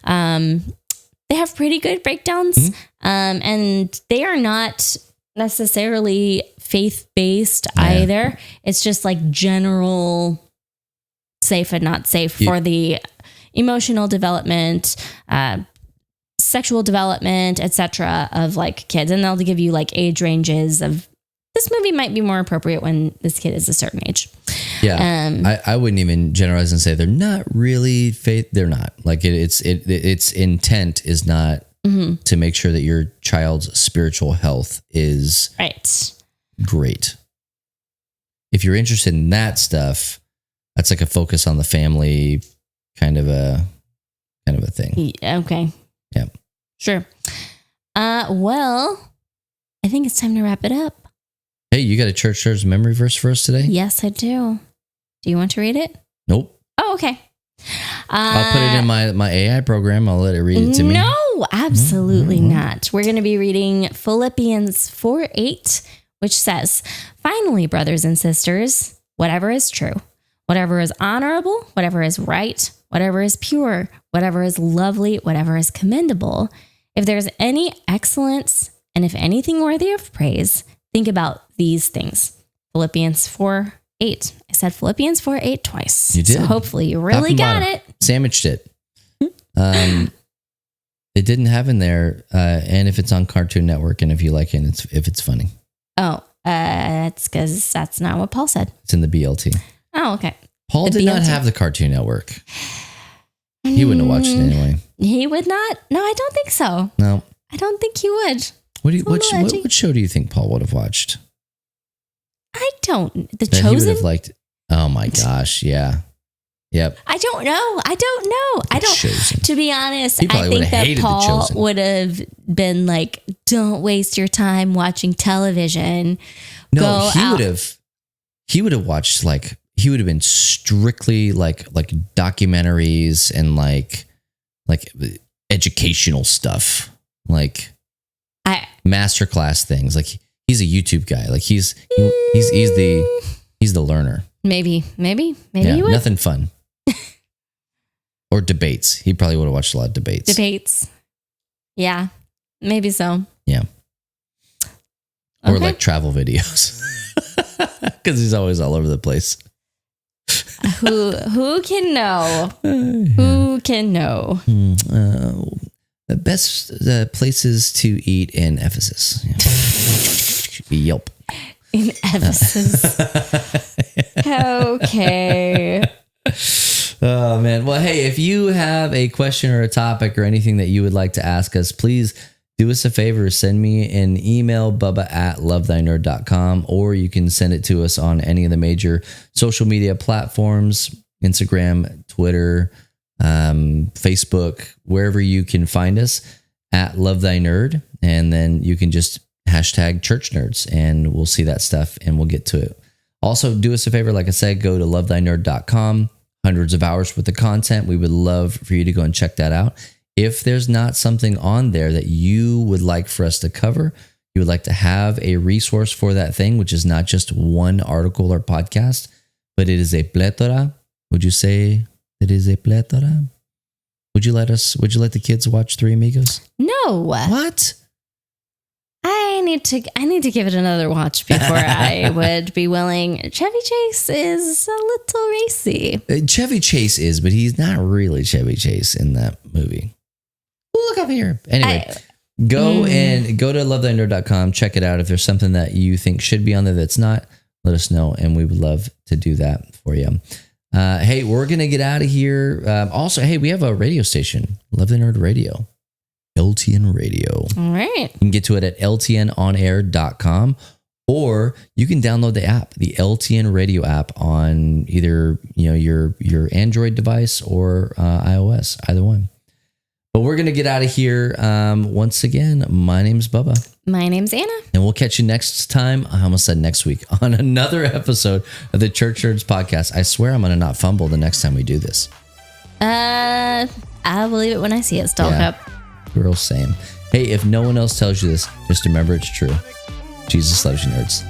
They have pretty good breakdowns, and they are not necessarily faith-based either. It's just like general safe and not safe for the emotional development, sexual development, etc. of like kids. And they'll give you like age ranges of this movie might be more appropriate when this kid is a certain age. Yeah. I wouldn't even generalize and say they're not really faith. They're not like its intent is not to make sure that your child's spiritual health is great. If you're interested in that stuff, that's like a focus on the family kind of a thing. Okay. Yeah. Sure. Well, I think it's time to wrap it up. Hey, you got a church memory verse for us today? Yes, I do. Do you want to read it? Nope. Oh, okay. I'll put it in my AI program. I'll let it read it to me. No, absolutely not. We're going to be reading Philippians 4:8, which says, "Finally, brothers and sisters, whatever is true, whatever is honorable, whatever is right, whatever is pure, whatever is lovely, whatever is commendable, if there's any excellence and if anything worthy of praise, think about these things." Philippians 4:8. I said Philippians 4:8 twice. You did. So hopefully you really got it. Sandwiched it. It didn't have in there. And if it's on Cartoon Network and if you like it, if it's funny. Oh, that's because that's not what Paul said. It's in the BLT. Oh, okay. Paul did not have the Cartoon Network. He wouldn't have watched it anyway. He would not? No, I don't think so. No. I don't think he would. What show do you think Paul would have watched? I don't. The that Chosen? He would have liked. Oh my gosh. Yeah. Yep. I don't know. Chosen. To be honest, I think that Paul would have been like, don't waste your time watching television. No, he would have watched like he would have been strictly like documentaries and like educational stuff, like masterclass things. Like he's a YouTube guy. Like he's the learner. Maybe yeah, you would. Nothing fun. Or debates. He probably would have watched a lot of debates. Yeah, maybe so. Yeah. Or like travel videos. Because he's always all over the place. Who can know? Who can know? The best places to eat in Ephesus. Yelp. In Ephesus. Okay. Oh, man. Well, hey, if you have a question or a topic or anything that you would like to ask us, please do us a favor. Send me an email, bubba@lovethynerd.com, or you can send it to us on any of the major social media platforms, Instagram, Twitter, Facebook, wherever you can find us at Love Thy Nerd. And then you can just hashtag Church Nerds and we'll see that stuff and we'll get to it. Also, do us a favor. Like I said, go to lovethynerd.com. Hundreds of hours worth of content. We would love for you to go and check that out. If there's not something on there that you would like for us to cover, you would like to have a resource for that thing, which is not just one article or podcast, but it is a plethora. Would you say it is a plethora? Would you let the kids watch Three Amigos? No. What? I need to give it another watch before I would be willing. Chevy Chase is a little racy. Chevy Chase is, but he's not really Chevy Chase in that movie. Look up here. Anyway, go to lovethynerd.com. Check it out. If there's something that you think should be on there that's not, let us know, and we would love to do that for you. Hey, we're gonna get out of here. Also, hey, we have a radio station, Love the Nerd Radio. LTN Radio. All right. You can get to it at ltnonair.com, or you can download the app, the LTN Radio app, on either your Android device or iOS, either one. But we're gonna get out of here. Once again, my name's Bubba. My name's Anna. And we'll catch you next time. I almost said next week on another episode of the Church Nerds Podcast. I swear I'm gonna not fumble the next time we do this. I'll believe it when I see it. Stall cup. Real same. Hey, if no one else tells you this, just remember it's true. Jesus loves you, nerds.